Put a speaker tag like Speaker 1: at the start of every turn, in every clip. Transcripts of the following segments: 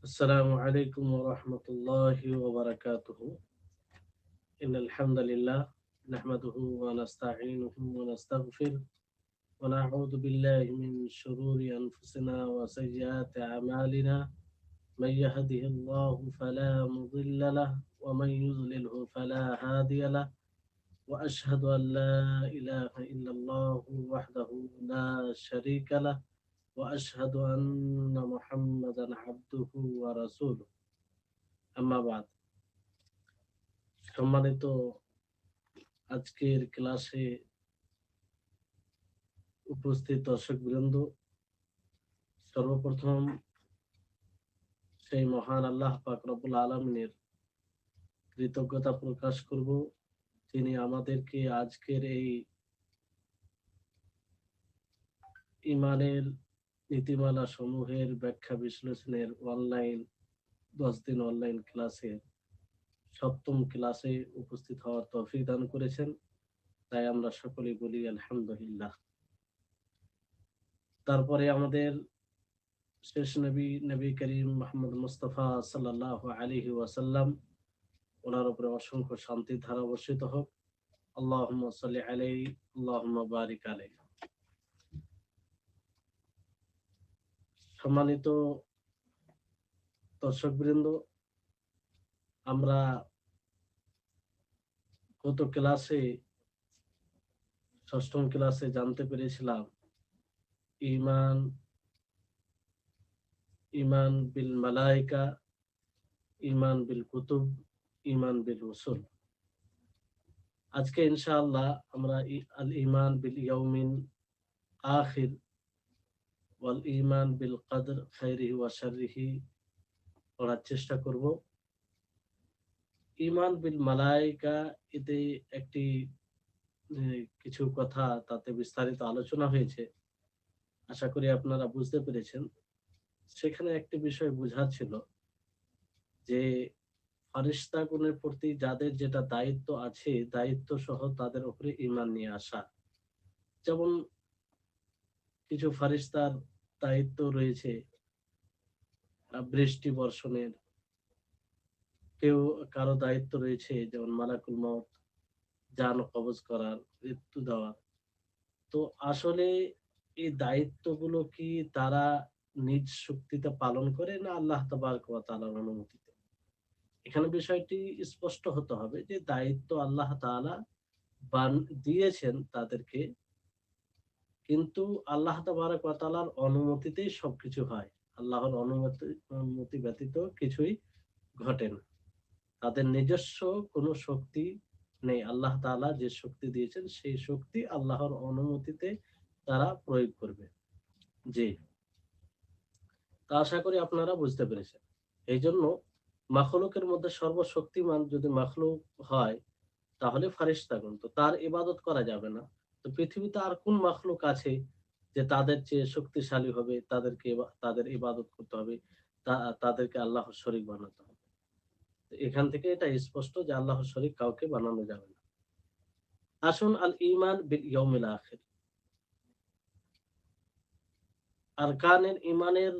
Speaker 1: السلام عليكم ورحمة الله وبركاته. إن الحمد لله نحمده ونستعينه ونستغفره ونعوذ بالله من شرور أنفسنا وسيئات أعمالنا. من يهده الله فلا مضل له ومن يضلله فلا هادي له. وأشهد أن لا إله إلا الله وحده لا شريك له وأشهد أن محمدا عبده ورسوله. أما بعد. সম্মানিত আজকের ক্লাসে উপস্থিত দর্শকবৃন্দ, সর্বপ্রথম সেই মহান আল্লাহ পাক রব্বুল আলামিনের কৃতজ্ঞতা প্রকাশ করব, তিনি আমাদেরকে আজকের এই ইমানের নীতিমালা সমূহের ব্যাখ্যা বিশ্লেষণের 10 দিন অনলাইন ক্লাসে 7ম ক্লাসে উপস্থিত হওয়ার তৌফিক দান করেছেন। তাই আমরা সকলেই বলি আলহামদুলিল্লাহ। তারপরে আমাদের শেষ নবী করিম মুহাম্মদ মুস্তাফা সাল্লাল্লাহু আলাইহি ওয়াসাল্লাম, ওনার উপরে অসংখ্য শান্তির ধারা বর্ষিত হোক। আল্লাহুম্মা সাল্লি আলাইহি আল্লাহুম্মা বারিক আলাইহি। সম্মানিত দর্শকবৃন্দ, আমরা গত ক্লাসে 6ম ক্লাসে জানতে পেরেছিলাম ইমান বিল মালাইকা, ইমান বিল কুতুব, ইমান বিল রুসুল। আজকে ইনশাআল্লাহ আমরা আল ইমান বিল ইয়াউমিন আখির ওয়াল ইমান বিল কদর খাইরিহি ওয়া শাররিহি পড়ার চেষ্টা করব। ইমান বিল মালাইকা, এতে একটি কিছু কথা তাতে বিস্তারিত আলোচনা হয়েছে, আশা করি আপনারা বুঝতে পেরেছেন। সেখানে একটি বিষয় বোঝার ছিল যে ফারিস্তাগণের প্রতি যাদের যেটা দায়িত্ব আছে, দায়িত্ব সহ তাদের উপরে ঈমান নিয়ে আসা। যেমন কিছু ফারিস্তার দায়িত্ব রয়েছে বৃষ্টি বর্ষণের, কারো দায়িত্ব রয়েছে যেমন মালাকুল মউত, জান কবজ করার, মৃত্যু দেওয়ার। তো আসলে এই দায়িত্বগুলো কি তারা নিজ শক্তিতে পালন করে না আল্লাহ তাবারক ওয়া তাআলার অনুমতিতে? এখানে বিষয়টি স্পষ্ট হতে হবে যে দায়িত্ব আল্লাহ তাআলা দিয়েছেন তাদেরকে, কিন্তু আল্লাহ তাবারক ওয়া তাআলার অনুমতিতেই সবকিছু হয়। আল্লাহর অনুমতি ব্যতীত কিছুই ঘটে না। তাদের নিজস্ব কোনো শক্তি নেই। আল্লাহ তাআলা যে শক্তি দিয়েছেন সেই শক্তি আল্লাহর অনুমতিতে তারা প্রয়োগ করবে। জি, তা আশা করি আপনারা বুঝতে পেরেছেন। এই জন্য মাখলুকের মধ্যে সর্বশক্তিমান যদি মাখলুক হয় তাহলে ফারিস্তাগণ, তো তার ইবাদত করা যাবে না। তো পৃথিবীতে আর কোন মাখলুক আছে যে তাদের চেয়ে শক্তিশালী হবে, তাদের ইবাদত করতে হবে, তাদেরকে আল্লাহর শরীক বানাতে হবে? এখান থেকে এটা স্পষ্ট যে আল্লাহর শরীক কাউকে বানানো যাবে না। আসুন আল ঈমান বিল ইয়াউমিল আখির, আরকানের ঈমানের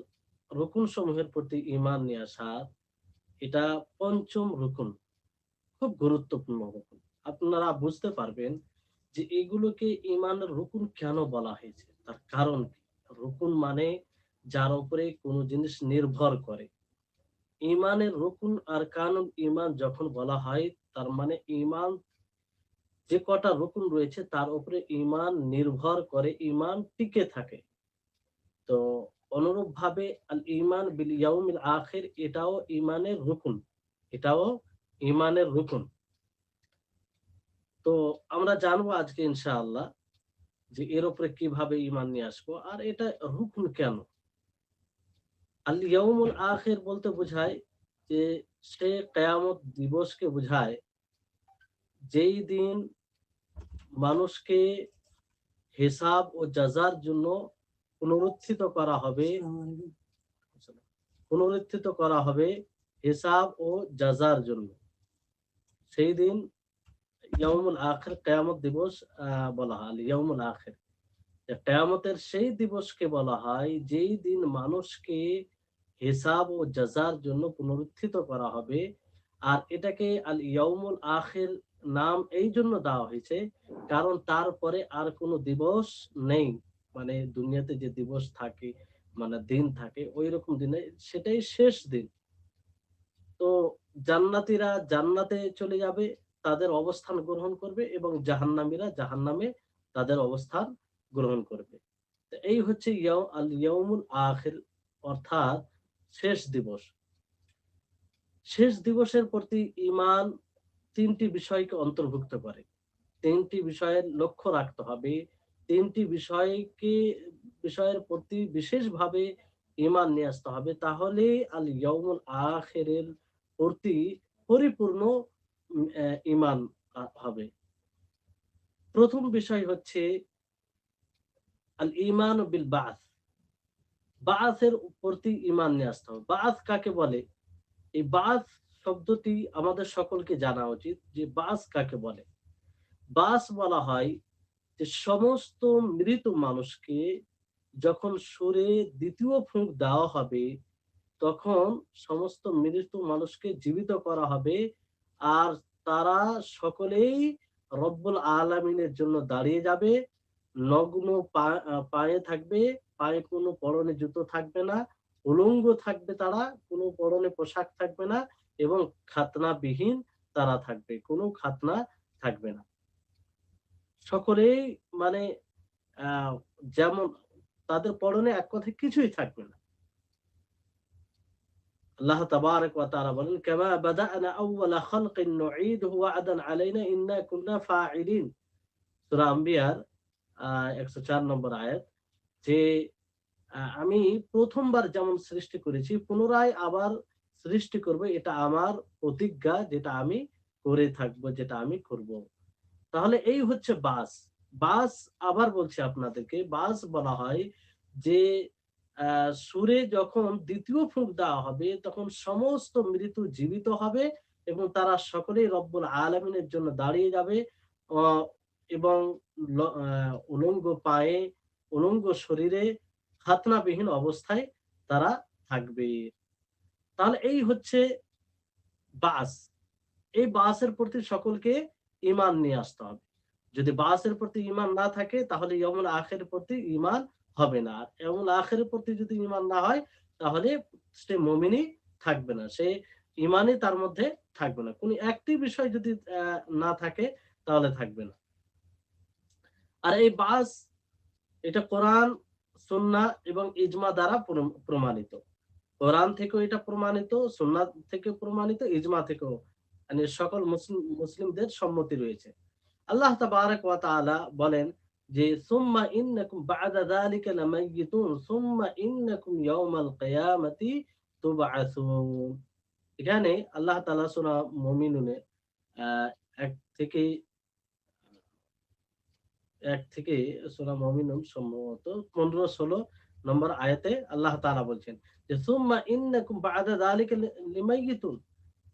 Speaker 1: রুকুন সমূহের প্রতি ঈমান নিয়ে আসা, এটা 5ম রুকুন, খুব গুরুত্বপূর্ণ রুকুন। আপনারা বুঝতে পারবেন যে এগুলোকে ঈমানের রুকুন কেন বলা হয়েছে, তার কারণ কি। রুকুন মানে যার উপরে কোনো জিনিস নির্ভর করে। ঈমানের রুকুন আরকানুল ঈমান যখন বলা হয়, তার মানে ঈমান যে কটা রুকুন রয়েছে তার উপরে ঈমান নির্ভর করে, ঈমান টিকে থাকে। তো অনুরূপভাবে আল ঈমান বিল ইয়াউমিল আখির, এটাও ঈমানের রুকুন, এটাও ঈমানের রুকুন। তো আমরা জানবো আজকে ইনশাআল্লাহ যে এর উপরে কিভাবে ঈমান নিয়ে আসবো, আর এটা রুকুন কেন। আল ইয়াউমুল আখির বলতে বোঝায় যে সে কিয়ামত দিবসকে বোঝায়, যেই দিন মানুষকে হিসাব ও জাযার জন্য পুনরুত্থিত করা হবে, হিসাব ও জাযার জন্য। সেই দিন ইয়াউমুল আখির, কিয়ামত দিবস বলা হয় ইয়াউমুল আখির। কিয়ামতের সেই দিবসকে বলা হয় যেই দিন মানুষকে হিসাব ও জাযার জন্য পুনরুত্থিত করা হবে। আর এটাকে আল ইয়াউমুল আখির নাম এই জন্য দেওয়া হয়েছে কারণ তারপরে আর কোনো দিবস নেই। মানে দুনিয়াতে যে দিবস থাকে, মানে দিন থাকে, ওই রকম দিনে সেটাই শেষ দিন। তো জান্নাতীরা জান্নাতে চলে যাবে, তাদের অবস্থান গ্রহণ করবে, এবং জাহান্নামীরা জাহান্নামে তাদের অবস্থান গ্রহণ করবে। তো এই হচ্ছে আল ইয়াউমুল আখির, অর্থাৎ শেষ দিবস। শেষ দিবসের প্রতি ঈমান ৩টি বিষয়কে অন্তর্ভুক্ত করে। ৩টি বিষয়ের লক্ষ্য রাখতে হবে। ৩টি বিষয়ের প্রতি বিশেষভাবে ঈমান নিয়ে আসতে হবে। তাহলে আল ইয়াউমুল আখিরের প্রতি পরিপূর্ণ ঈমান হবে। প্রথম বিষয় হচ্ছে আল ঈমান বিল বা'থ। বা'থের প্রতি ঈমান নিয়ে আসতে হবে। বা'থ কাকে বলে? এই বা'থ শব্দটি আমাদের সকলকে জানা উচিত যে বা'থ কাকে বলে। বা'থ বলা হয় যে সমস্ত মৃত মানুষকে যখন সুরে দ্বিতীয় ফুঁক দেওয়া হবে, তখন সমস্ত মৃত মানুষকে জীবিত করা হবে। আর তারা সকলেই রব্বুল আলামিনের জন্য দাঁড়িয়ে যাবে। নগ্ন পায়ে থাকবে, পায়ে কোনো পরনে জুতো থাকবে না, উলঙ্গ থাকবে তারা, কোনো পরনে পোশাক থাকবে না, এবং খাতনাবিহীন তারা থাকবে, কোনো খাতনা থাকবে না। সকলেই মানে যেমন তাদের পরনে এক কথায় কিছুই থাকবে না। আল্লাহ তাবারাক ওয়া তাআলা বলেন, কামা বাদানা আউওয়ালা খালকিন নুঈদুহু ওয়া'দান আলাইনা ইন্না কুন্না ফাইলিন। সূরা আম্বিয়ার 104 নম্বর আয়াত। যে আমি প্রথমবার যেমন সৃষ্টি করেছি পুনরায় আবার সৃষ্টি করব, এটা আমার প্রতিজ্ঞা, যেটা আমি করে থাকবো, যেটা আমি করব। তাহলে এই হচ্ছে বাস। বাস আবার বলছি আপনাদেরকে, বাস বলা হয় যে সুরে যখন দ্বিতীয় ফুঁক দেওয়া হবে তখন সমস্ত মৃত্যু জীবিত হবে এবং তারা সকলেই রব্বুল আলামিনের জন্য দাঁড়িয়ে যাবে, আহ, এবং উলঙ্গ পায়ে, উলঙ্গ শরীরে, খাতনাবিহীন অবস্থায় তারা থাকবে। তাহলে এই হচ্ছে বাস। এই বাসের প্রতি সকলকে ঈমান নিয়ে আসতে হবে। যদি বাসের প্রতি ঈমান না থাকে তাহলে ইয়াউমুল আখিরের প্রতি ঈমান হবে না। আর ইয়াউমুল আখিরের প্রতি যদি ঈমান না হয় তাহলে সে মুমিনই থাকবে না। সে ঈমানই তার মধ্যে থাকবে না। কোন একটি বিষয় যদি না থাকে তাহলে থাকবে না। আর এই বাস, এটা কোরআন, সুন্নাহ এবং ইজমা দ্বারা প্রমাণিত। কোরআন থেকেও এটা প্রমাণিত, সুন্নাহ থেকেও প্রমাণিত, ইজমা থেকেও, মানে সকল মুসলিমদের সম্মতি রয়েছে। আল্লাহ তাবারাক ওয়া তাআলা বলেন যে সুম্মা ইন্নাকুম বা'দা যালিকা লামাইয়িতুন সুম্মা ইন্নাকুম ইয়াওমাল কিয়ামাতি তুবআসুন। এখানে আল্লাহ তাআলা সূরা মুমিনুনে 1 থেকে 1 থেকে সূরা মুমিনুন সম্ভবত 15-16 নম্বর আয়াতে আল্লাহ তাআলা বলছেন যে সুম্মা ইন্নাকুম বা'দা যালিকা লিমাইয়িতুন,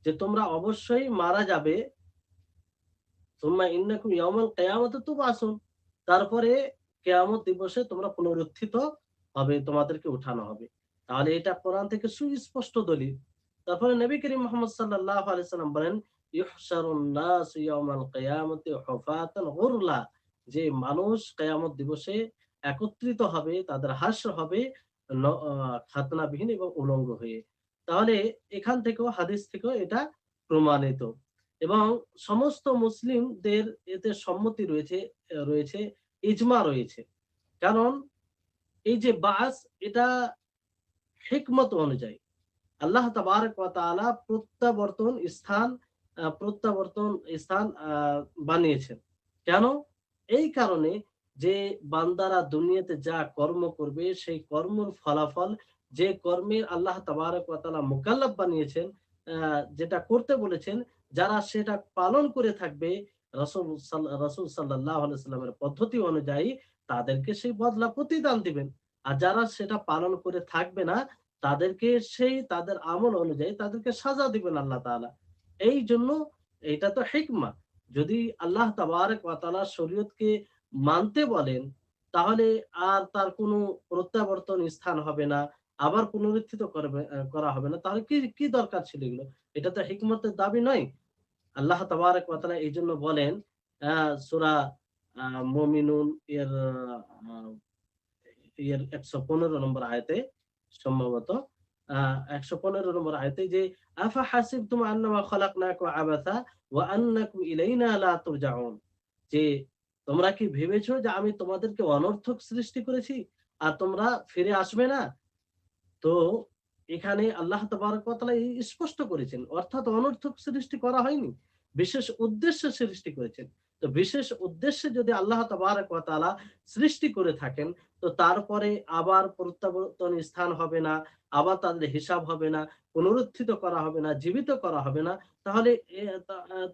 Speaker 1: যে তোমরা অবশ্যই মারা যাবে। সুম্মা ইন্নাকুম ইয়াওমাল কিয়ামাতি তুবআসুন, তারপরে কিয়ামত দিবসে তোমরা পুনরুত্থিত হবে, তোমাদেরকে উঠানো হবে। তাহলে এটা কোরআন থেকে সুস্পষ্ট দলিল। তারপরে নবী করিম মুহাম্মদ সাল্লাল্লাহু আলাইহি সাল্লাম বলেন, ইউহশারুন নাস ইয়াওমাল কিয়ামাতি হুফাতান গুরলা, যে মানুষ কিয়ামত দিবসে একত্রিত হবে, তাদের হাসর হবে খাতনাবিহীন এবং উলঙ্গ হয়ে। তাহলে এখান থেকেও, হাদিস থেকেও এটা প্রমাণিত, এবং সমস্ত মুসলিমদের এতে সম্মতি রয়েছে, রয়েছে ইজমা রয়েছে। কারণ এই যে বাস, এটা হিকমত অনুযায়ী আল্লাহ তাবারক ওয়া তাআলা প্রত্যাবর্তন স্থান বানিয়েছেন। কেন? এই কারণে যে বান্দারা দুনিয়াতে যা কর্ম করবে সেই কর্মের ফলাফল, যে কর্মের আল্লাহ তাবারক ওয়া তাআলা মুকাল্লাফ বানিয়েছেন, যেটা করতে বলেছেন, যারা সেটা পালন করে থাকবে রাসূল সাল্লাল্লাহু আলাইহি সাল্লামের পদ্ধতি অনুযায়ী, তাদেরকে সেই বদলা প্রতিদান দিবেন। আর যারা সেটা পালন করে থাকবে না, তাদেরকে সেই তাদের আমল অনুযায়ী তাদেরকে সাজা দিবেন আল্লাহ তাআলা। এই জন্য এটা তো হিকমা। যদি আল্লাহ তাবারক ওয়া তাআলা শরীয়তকে মানতে বলেন, তাহলে আর তার কোনো প্রত্যাবর্তন স্থান হবে না। আবার পুনরুত্থিত করা হবে না, তাহলে কি কি দরকার ছিল এগুলো? এটা তো হিকমতের দাবি নয়। আল্লাহ তাবারক ওয়া তাআলা এই জন্য বলেন সূরা মুমিনুন এর আ এর ১১৫ নম্বর আয়াতে, সম্ভবত ১১৫ নম্বর আয়াতে, যে আফা হাসিবতুম আন্নামা খালাকনাকুম আবাসা ওয়া আন্নাকুম ইলাইনা লা তুরজাউন, যে তোমরা কি ভেবেছো যে আমি তোমাদেরকে অনর্থক সৃষ্টি করেছি আর তোমরা ফিরে আসবে না? তো এখানে আল্লাহ তাবারক ওয়া তাআলা স্পষ্ট করেছেন, অর্থাৎ অনর্থক সৃষ্টি করা হয়নি, বিশেষ উদ্দেশ্যে সৃষ্টি করেছেন। তো বিশেষ উদ্দেশ্যে যদি আল্লাহ তাবারক ওয়া তাআলা সৃষ্টি করে থাকেন, তো তারপরে আবার প্রত্যাবর্তন স্থান হবে না, আবার তাদের হিসাব হবে না, পুনরুত্থিত করা হবে না, জীবিত করা হবে না, তাহলে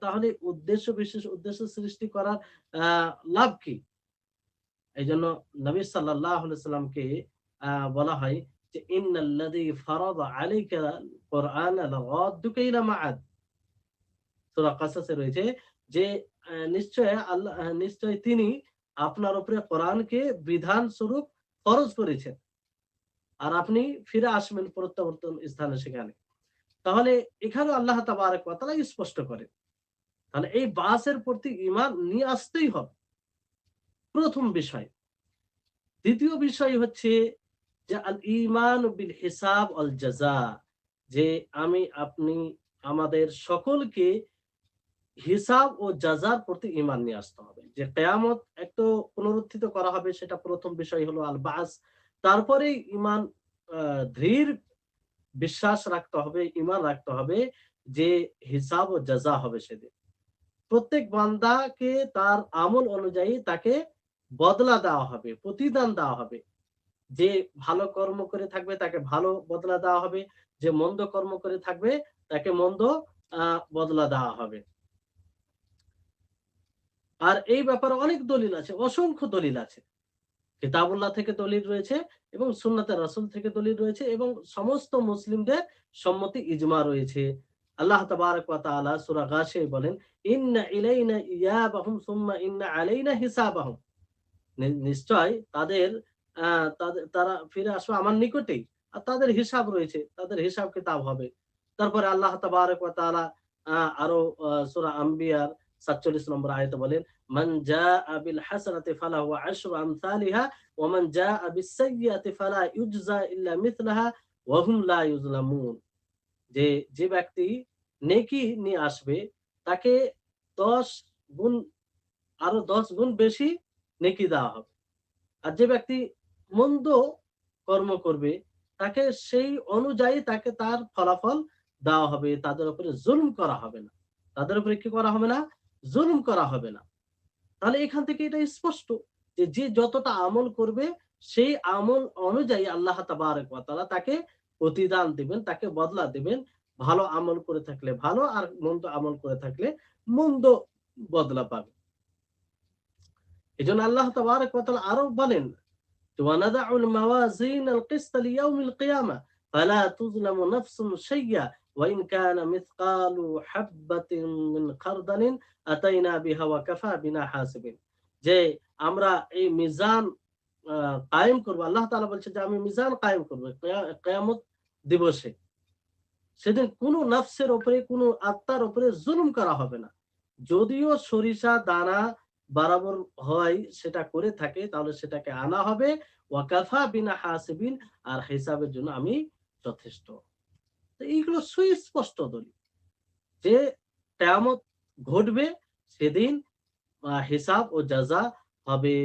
Speaker 1: তাহলে উদ্দেশ্য, বিশেষ উদ্দেশ্য সৃষ্টি করার লাভ কি? এইজন্য নবী সাল্লাল্লাহু আলাইহি সাল্লামকে বলা হয় যে ইন্নাল্লাযী ফারাদা আলাইকা কুরআনা লারাদ্দুকা ইলা মাআদ। সূরা কাসাসে রয়েছে যে নিশ্চয় তিনি আপনার উপরে কোরআনকে বিধান স্বরূপ ফরজ করেছেন, আর আপনি ফিরে আসবেন প্রত্যাবর্তন স্থানে সেখানে। তাহলে এখানেও আল্লাহ তাবারক ওয়া তাআলা স্পষ্ট করেন। তাহলে এই বাসের প্রতি ঈমান নিয়ে আসতেই হবে, প্রথম বিষয়। দ্বিতীয় বিষয় হচ্ছে যে আল ঈমান বিল হিসাব ওয়াল জাযা, যে আমি আপনি আমাদের সকলকে হিসাব ও জাযার প্রতি ঈমান নিয়ে আসতে হবে। যে কিয়ামত একটু পুনরুত্থিত করা হবে, সেটা প্রথম বিষয় হলো আল বাস। তারপরেই ঈমান, দৃঢ় বিশ্বাস রাখতে হবে, ঈমান রাখতে হবে যে হিসাব ও জাযা হবে সেদিন। প্রত্যেক বান্দাকে তার আমল অনুযায়ী তাকে বদলা দেওয়া হবে, প্রতিদান দেওয়া হবে। যে ভালো কর্ম করে থাকবে তাকে ভালো বদলা দেওয়া হবে, যে মন্দ কর্ম করে থাকবে তাকে মন্দ বদলা দেওয়া হবে। আর এই ব্যাপারে অনেক দলিল আছে, অসংখ্য দলিল আছে। কিতাবুল্লাহ থেকে দলিল রয়েছে এবং সুন্নাতে রাসূল থেকে দলিল রয়েছে এবং সমস্ত মুসলিমদের সম্মতি ইজমা রয়েছে। আল্লাহ তাবারক ওয়া তাআলা সূরা গাশিয়ায় বলেন, ইন্না ইলাইনা ইয়াবাহুম সুম্মা ইন্না আলাইনা হিসাবাহুম। নিশ্চয় তাদের তারা ফিরে আসবে আমার নিকটেই। আর তাদের হিসাব রয়েছে, তাদের হিসাব কিতাব হবে। তারপরে আল্লাহ তাবারক ওয়া তাআলা আরো সূরা আম্বিয়ার ৪৭ নম্বর আয়াতে বলেন, মান জাআ বিল হাসানাতি ফালাহু আশরু আমসালিহা ওয়া মান জাআ বিস সাইয়্যাতি ফালা ইউজজা ইল্লা মিথলাহা ওয়া হুম লা ইউজলামুন। যে যে ব্যক্তি নেকি নিয়ে আসবে তাকে ১০ গুণ, আরো ১০ গুণ বেশি নেকি দেওয়া হবে। আর যে ব্যক্তি মন্দ কর্ম করবে তাকে সেই অনুযায়ী তাকে তার ফলাফল দেওয়া হবে। তাদের উপরে জুলুম করা হবে না। তাদের উপরে কি করা হবে না? জুলুম করা হবে না। তাহলে এখান থেকে এটা স্পষ্ট যে, যে যতটা আমল করবে সেই আমল অনুযায়ী আল্লাহ তাবারক ওয়া তাআলা তাকে প্রতিদান দিবেন, তাকে বদলা দিবেন। ভালো আমল করে থাকলে ভালো, আর মন্দ আমল করে থাকলে মন্দ বদলা পাবে। এজন্য আল্লাহ তাবারক ওয়া তাআলা আরো বলেন, وَنَضَعُ الْمَوَازِينَ الْقِسْطَ لِيَوْمِ الْقِيَامَةِ فَلَا تُظْلَمُ نَفْسٌ شَيْئًا وَإِنْ كَانَ مِثْقَالُ حَبَّةٍ مِّنْ خَرْدَلٍ أَتَيْنَا بِهَا وَكَفَى بِنَا حَاسِبِينَ। যে আমরা এই মিজান কায়েম করব, আল্লাহ তাআলা বলছে যে আমি মিজান কায়েম করব কিয়ামত দিবসে। সেদিন কোনো নফসের উপরে, কোনো আত্মার উপরে জুলুম করা হবে না। যদিও সরিষা দানা বরাবর হয় সেটা করে থাকে, তাহলে সেটাকে আনা হবে। ওয়াকাফা বিনা হাসিবিন, আর হিসাবের জন্য আমি যথেষ্ট। তো এইগুলো সুস্পষ্ট দলিল যে কিয়ামত ঘটবে, সেদিন হিসাব ও জাযা হবে,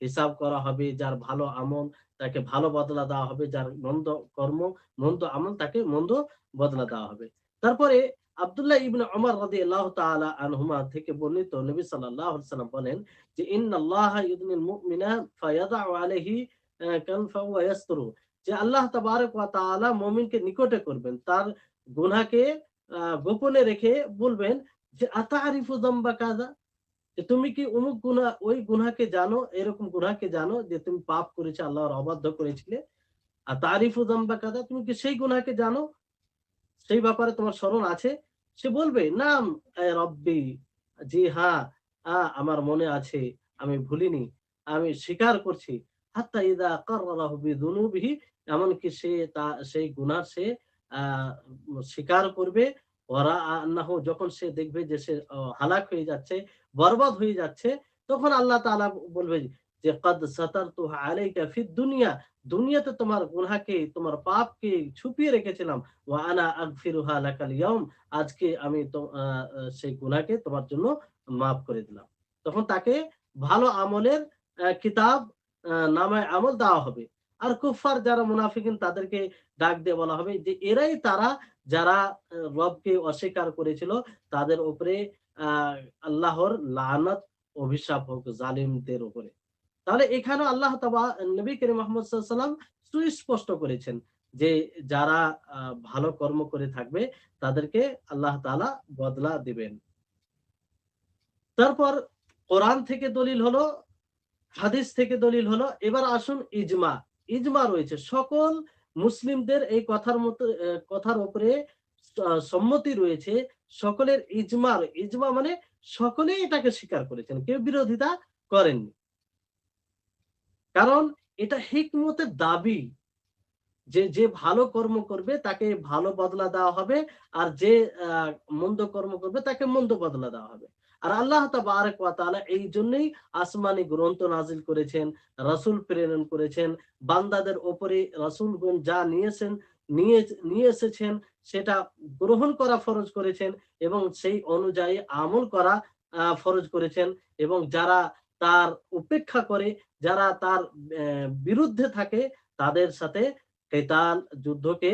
Speaker 1: হিসাব করা হবে। যার ভালো আমল তাকে ভালো বদলা দেওয়া হবে, যার মন্দ কর্ম, মন্দ আমল তাকে মন্দ বদলা দেওয়া হবে। তারপরে আব্দুল্লাহ ইবনে ওমর রাদিয়াল্লাহু তাআলা আনহুমা থেকে বর্ণিত, নবী সাল্লাল্লাহু আলাইহি সাল্লাম বলেন যে ইন্নাল্লাহা ইউদনিল মুমিনা ফায়াদাউ আলাইহি কানফা ওয়া ইয়াসতুরু, যে আল্লাহ তাবারক ওয়া তাআলা মুমিনকে নিকটে করবেন, তার গুনাহকে গোপনে রেখে বলবেন যে আতারিফু যামবা কাযা, যে তুমি কি অমুক গুনাহ, ওই গুনাহকে জানো, এরকম গুনাহকে জানো যে তুমি পাপ করেছে, আল্লাহর অবাধ্য করেছিলে। আর তারিফু যামবা কাযা, তুমি কি সেই গুনাহকে জানো, সেই ব্যাপারে তোমার স্মরণ আছে? সে বলবে নাম রব্বি, জি হ্যাঁ, আমার মনে আছে, আমি ভুলিনি, আমি স্বীকার করছি। হাত্তা ইযা কাররাহু বিযুনুবিহি এমনকি সেই গুনাহ সে আহ স্বীকার করবে। ওরা আন্নাহু, যখন সে দেখবে যে সে হালাক হয়ে যাচ্ছে, বরবাদ হয়ে যাচ্ছে, তখন আল্লাহ তাআলা বলবে যে কদ সাতারতু আলাইকা ফিদ দুনিয়া, দুনিয়াতে তোমার গুনাহকে, তোমার পাপকে ছুপিয়ে রেখেছিলাম। ওয়া আনা আগফিরুহা লাকাল ইয়াউম, আজকে আমি তো সেই গুনাহকে তোমার জন্য মাফ করে দিলাম। তখন তাকে ভালো আমলের কিতাব, নামায়ে আমল দেওয়া হবে। আর কুফফার যারা মুনাফিকিন তাদেরকে ডাক দিয়ে বলা হবে যে এরাই তারা যারা রবকে অস্বীকার করেছিল, তাদের উপরে আহ আল্লাহর লানত, অভিশাপ হোক জালিমদের উপরে। তাহলে এখানে আল্লাহ নবী করিম মুহাম্মদ সাল্লাল্লাহু আলাইহি ওয়াসাল্লাম সুস্পষ্ট করেছেন যে যারা ভালো কর্ম করে থাকবে তাদেরকে আল্লাহ তাআলা বদলা দিবেন। তারপর কোরআন থেকে দলিল হলো, হাদিস থেকে দলিল হলো। এবার আসুন ইজমা। ইজমা রয়েছে, সকল মুসলিমদের এই কথার উপরে সম্মতি রয়েছে, সকলের ইজমা মানে সকলেই এটাকে স্বীকার করেছেন, কেউ বিরোধিতা করেননি। কারণ এটা হিকমতের দাবি যে যে ভালো কর্ম করবে তাকে ভালো বদলা দেওয়া হবে, আর যে মন্দ কর্ম করবে তাকে মন্দ বদলা দেওয়া হবে। আর আল্লাহ তাবারক ওয়া তাআলা এই জন্যই আসমানি গ্রন্থ নাজিল করেছেন, রাসূল প্রেরণ করেছেন, বান্দাদের উপরে রাসূলগণ যা নিয়ে এসেছেন সেটা গ্রহণ করা ফরজ করেছেন, এবং সেই অনুযায়ী আমল করা ফরজ করেছেন। এবং যারা তার উপেক্ষা করে, যারা তার বিরুদ্ধে থাকে, তাদের সাথে কেতাল, যুদ্ধকে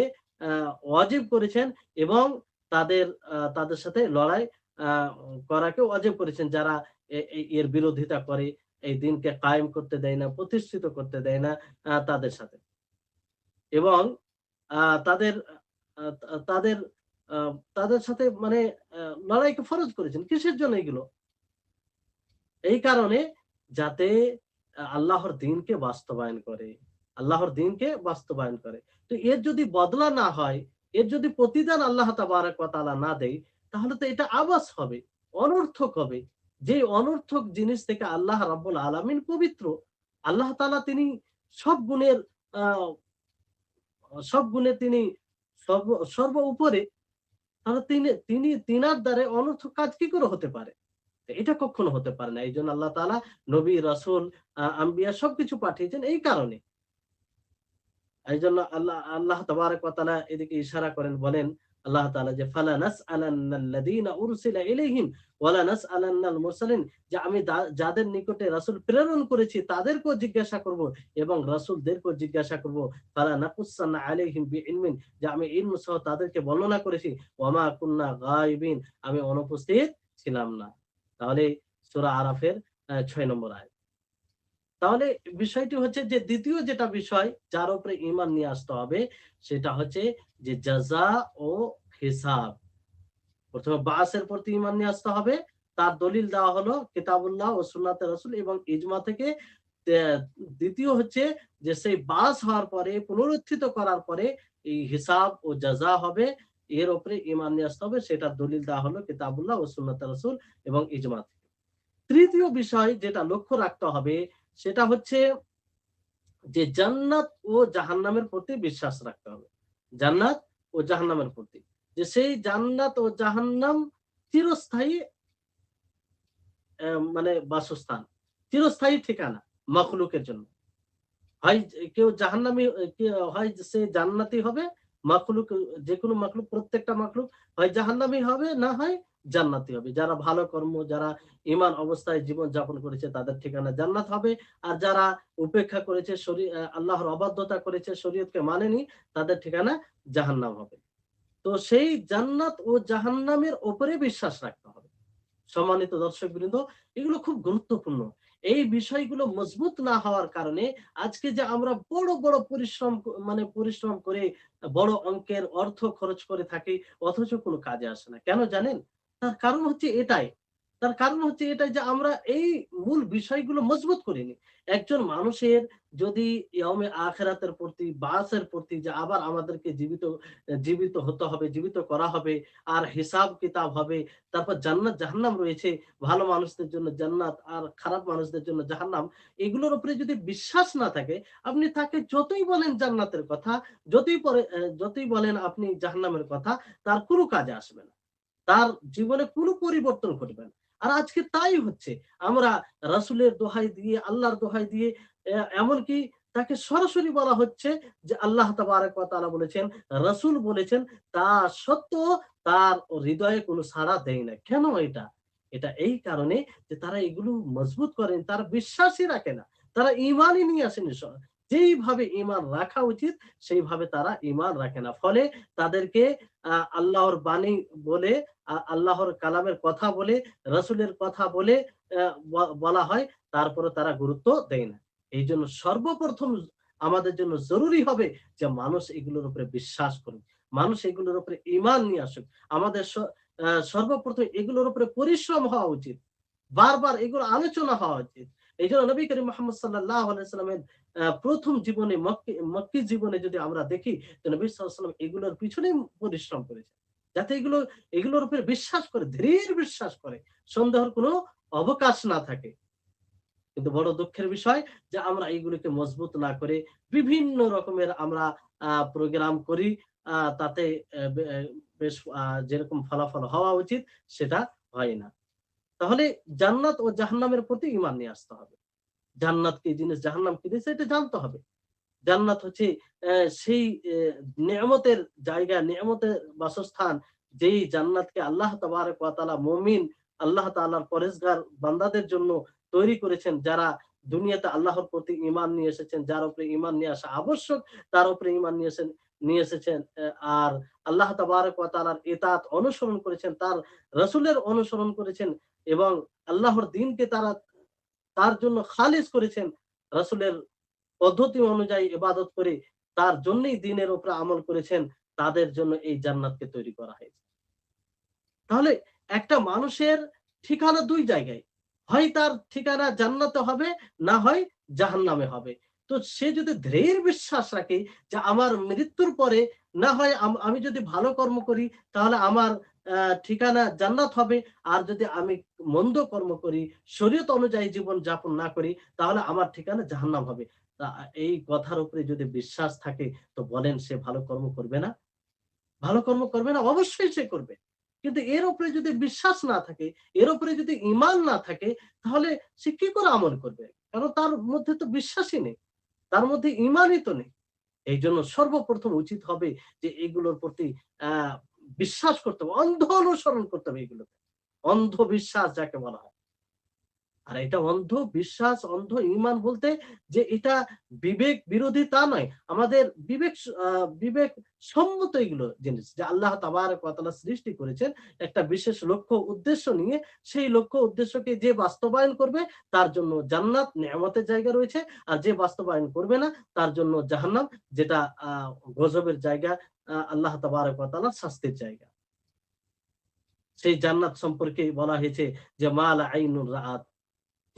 Speaker 1: ওয়াজিব করেছেন, এবং তাদের সাথে লড়াই করাকে ওয়াজিব করেছেন, যারা এর বিরোধিতা করে, এই দিনকে কায়েম করতে দেয় না, প্রতিষ্ঠিত করতে দেয় না, তাদের সাথে। এবং তাদের তাদের তাদের সাথে মানে লড়াইকে ফরজ করেছেন। কিসের জন্য এগুলো? এই কারণে যাতে আল্লাহর দ্বীনকে বাস্তবায়ন করে, আল্লাহর দ্বীনকে বাস্তবায়ন করে। তো এর যদি বদলা না হয়, এর যদি প্রতিদান আল্লাহ তাবারক ওয়া তাআলা না দেয়, তাহলে তো এটা আবাস হবে, অনর্থক হবে। যে অনর্থক জিনিস থেকে আল্লাহ রাব্বুল আলামিন পবিত্র। আল্লাহ তাআলা তিনি সব গুণের আ সব গুণে তিনি সর্ব উপরে। তাহলে তিনার দ্বারা অনর্থক কাজ কি করে হতে পারে? এটা কখনো হতে পারে না। এইজন্য আল্লাহ তাআলা নবী, রাসূল, আম্বিয়া সবকিছু পাঠিয়েছেন এই কারণে। এইজন্য আল্লাহ তাবারক ওয়া তাআলা এদিকে ইশারা করেন, বলেন আল্লাহ তাআলা যে ফালা নাসআলান্নাল্লাযীনা উরসিলা ইলাইহিম ওয়ালা নাসআলান্নাল মুরসালিন, যে আমি যাদের নিকটে রাসূল প্রেরণ করেছি তাদেরকেও জিজ্ঞাসা করব এবং রাসূলদেরকেও জিজ্ঞাসা করব। ফালা নাকুসান্না আলাইহিম বিইলমিন, যে আমি ইলম সহ তাদেরকে বর্ণনা করেছি। ওয়ামা কুননা গায়িবিন, আমি অনুপস্থিত ছিলাম না। তাহলে সূরা আরাফের ৬ নম্বর আয়াত। তাহলে বিষয়টি হচ্ছে যে দ্বিতীয় যেটা বিষয় যার উপরে ঈমান নিয়ে আসতে হবে, সেটা হচ্ছে যে জাযা ও হিসাব। প্রথমে বাসের প্রতি ঈমান নিয়ে আসতে হবে। তার দলিল দেওয়া হলো কিতাবুল্লাহ ও সুন্নাতে রাসূল এবং ইজমা থেকে। তে দ্বিতীয় হচ্ছে যে সেই বাস হওয়ার পরে, পুনরুত্থিত করার পরে এই হিসাব ও জাযা হবে, এর উপরে ঈমান নিয়ে আসতে হবে। সেটার দলিল দেওয়া হলো কিতাবুল্লাহ ও সুন্নাতে রাসূল এবং ইজমা থেকে। তৃতীয় বিষয় যেটা লক্ষ্য রাখতে হবে সেটা হচ্ছে যে জান্নাত ও জাহান্নামের প্রতি বিশ্বাস রাখতে হবে। জান্নাত ও জাহান্নামের প্রতি, যে সেই জান্নাত ও জাহান্নাম চিরস্থায়ী মানে বাসস্থান, চিরস্থায়ী ঠিকানা মাখলুকের জন্য। হয় কেউ জাহান্নামী, হয় সে জান্নাতি হবে, মাখলুক যেকোনো মাখলুক, প্রত্যেকটা মাখলুক হয় জাহান্নামী হবে, না হয় জান্নাতি হবে। যারা ভালো কর্ম, যারা ঈমান অবস্থায় জীবন যাপন করেছে তাদের ঠিকানা জান্নাত হবে। আর যারা উপেক্ষা করেছে, আল্লাহর অবাধ্যতা করেছে, শরীয়তকে মানেনি, তাদের ঠিকানা জাহান্নাম হবে। তো সেই জান্নাত ও জাহান্নামের উপরে বিশ্বাস রাখতে হবে। সম্মানিত দর্শকবৃন্দ, এগুলো খুব গুরুত্বপূর্ণ। এই বিষয়গুলো মজবুত না হওয়ার কারণে আজকে যে আমরা বড় বড় পরিশ্রম করে বড় অঙ্কের অর্থ খরচ করে থাকি, অথচ কোনো কাজে আসে না। কেন জানেন? তার কারণ হচ্ছে এটাই। তার কারণ হচ্ছে এটাই যে আমরা এই মূল বিষয়গুলো মজবুত করিনি। একজন মানুষের যদি ইয়মে আখিরাতের প্রতি, বাসের প্রতি, যে আবার আমাদেরকে জীবিত হতে হবে, জীবিত করা হবে, আর হিসাব কিতাব হবে, তারপর জান্নাত জাহান্নাম রয়েছে, ভালো মানুষদের জন্য জান্নাত আর খারাপ মানুষদের জন্য জাহান্নাম, এগুলোর উপরে যদি বিশ্বাস না থাকে, আপনি তাকে যতই বলেন জান্নাতের কথা, যতই বলেন আপনি জাহান্নামের কথা, তার কোনো কাজে আসবে না। তার জীবনে কোনো পরিবর্তন ঘটবে না। আর আজকে তাই হচ্ছে। আমরা রাসূলের দোহাই দিয়ে, আল্লাহর দোহাই দিয়ে, এমনকি তাকে সরাসরি বলা হচ্ছে যে আল্লাহ তাবারাক ওয়া তাআলা বলেছেন, রাসূল বলেছেন, তা সত্ত্বেও তার হৃদয়ে কোনো সাড়া দেয় না। কেন এটা? এটা এই কারণে যে তারা এগুলো মজবুত করেন, তারা বিশ্বাসই রাখে না। তারা ঈমানই নিয়ে আসেনি। যেইভাবে ঈমান রাখা উচিত সেইভাবে তারা ঈমান রাখে না। ফলে তাদেরকে আল্লাহর বাণী বলে, আল্লাহর কালামের কথা বলে, রাসূলের কথা বলে আ বলা হয়, তারপরে তারা গুরুত্ব দেয় না। এইজন্য সর্বপ্রথম আমাদের জন্য জরুরি হবে যে মানুষ এগুলোর উপরে বিশ্বাস করুক। মানুষ এগুলোর উপরে ঈমান নিয়ে আসুক। আমাদের সর্বপ্রথম এগুলোর উপরে পরিশ্রম হওয়া উচিত। বারবার এগুলো আলোচনা হওয়া উচিত। এইজন্য নবী করিম মুহাম্মদ সাল্লাল্লাহু আলাইহি সাল্লামের ১ম জীবনে, মক্কী জীবনে যদি আমরা দেখি, তো নবী সাল্লাল্লাহু আলাইহি সাল্লাম এগুলোর পিছনেই পরিশ্রম করেছেন। যাতে এগুলোর উপরে বিশ্বাস করে, দৃঢ় বিশ্বাস করে, সন্দেহের কোনো অবকাশ না থাকে। কিন্তু বড় দুঃখের বিষয় যে আমরা এইগুলোকে মজবুত না করে বিভিন্ন রকমের আমরা প্রোগ্রাম করি। তাতে বেশ যেরকম ফলাফল হওয়া উচিত সেটা হয় না। তাহলে জান্নাত ও জাহান্নামের প্রতি ঈমান নিয়ে আসতে হবে। জান্নাত কি জিনিস, জাহান্নাম কি জিনিস, এটা জানতে হবে। জান্নাত হচ্ছে সেই নেয়ামতের জায়গা, নেয়ামতের বাসস্থান, যেই জান্নাতকে আল্লাহ তাবারাক ওয়া তাআলা মুমিন, আল্লাহ তাআলার পরেজগার বান্দাদের জন্য তৈরি করেছেন, যারা দুনিয়াতে আল্লাহর প্রতি ঈমান নিয়ে এসেছেন, যার উপরে ঈমান নিয়ে আসা আবশ্যক, তার উপরে ঈমান নিয়ে এসেছেন। আর আল্লাহ তাবারাক ওয়া তাআলার ইতাআত অনুসরণ করেছেন, তার রাসূলের অনুসরণ করেছেন এবং আল্লাহর দ্বীনকে তারা তার জন্য খালিস করেছেন। রাসূলের পদ্ধতি অনুযায়ী ইবাদত করে তার জন্যই দ্বীনের উপরে আমল করেছেন, তাদের জন্য এই জান্নাতকে তৈরি করা হয়েছে। তাহলে একটা মানুষের ঠিকানা ২ জায়গায়। হয় তার ঠিকানা জান্নাতে হবে, না হয় জাহান্নামে হবে। তো সে যদি দৃঢ় বিশ্বাস রাখে যে আমার মৃত্যুর পরে না হয় আমি যদি ভালো কর্ম করি তাহলে আমার আ ঠিকানা জান্নাত হবে। আর যদি আমি মন্দ কর্ম করি, শরীয়ত অনুযায়ী জীবন যাপন না করি, তাহলে আমার ঠিকানা জাহান্নাম হবে। এই কথার উপরে যদি বিশ্বাস থাকে, তো বলেন সে ভালো কর্ম করবে না? ভালো কর্ম করবে না? অবশ্যই সে করবে। কিন্তু এর উপরে যদি বিশ্বাস না থাকে, এর উপরে যদি ঈমান না থাকে, তাহলে সে কি করে আমল করবে? কারণ তার মধ্যে তো বিশ্বাসই নেই। তার মধ্যে ঈমানই তো নেই। এইজন্য সর্বপ্রথম উচিত হবে যে এগুলোর প্রতি আ বিশ্বাস করতে হবে। অন্ধ অনুসরণ করতে হবে এগুলোকে। অন্ধ বিশ্বাস যাকে বলা হয়। আর এটা অন্ধ বিশ্বাস, অন্ধ ঈমান বলতে যে এটা বিবেক বিরোধী তা নয়। আমাদের বিবেক সম্মত এগুলো জিনিস। যে আল্লাহ তাবারাক ওয়া তাআলা সৃষ্টি করেছেন একটা বিশেষ লক্ষ্য উদ্দেশ্য নিয়ে, সেই লক্ষ্য উদ্দেশ্যকে যে বাস্তবায়ন করবে তার জন্য জান্নাত নেয়ামতের জায়গা রয়েছে। আর যে বাস্তবায়ন করবে না তার জন্য জাহান্নাম, যেটা গজবের জায়গা, আল্লাহ তাবারাক ওয়া তাআলার শাস্তির জায়গা। সেই জান্নাত সম্পর্কে বলা হয়েছে যে মা লা আইনুর রাআত,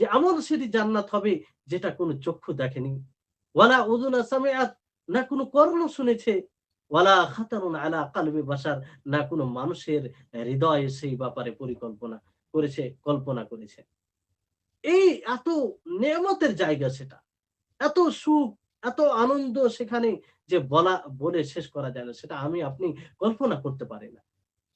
Speaker 1: যে এমন সেটি জান্নাত হবে যেটা কোনো চক্ষু দেখেনি। ওয়ালা উযুনা সামিআত, না কোনো কর্ণ শুনেছে। ওয়ালা খাতারুন আলা কালবি বাশার, না কোনো মানুষের হৃদয়ে সেই ব্যাপারে কল্পনা করেছে। এই এত নেয়ামতের জায়গা সেটা। এত সুখ, এত আনন্দ সেখানে যে বলে শেষ করা যায় না। সেটা আমি আপনি কল্পনা করতে পারি না।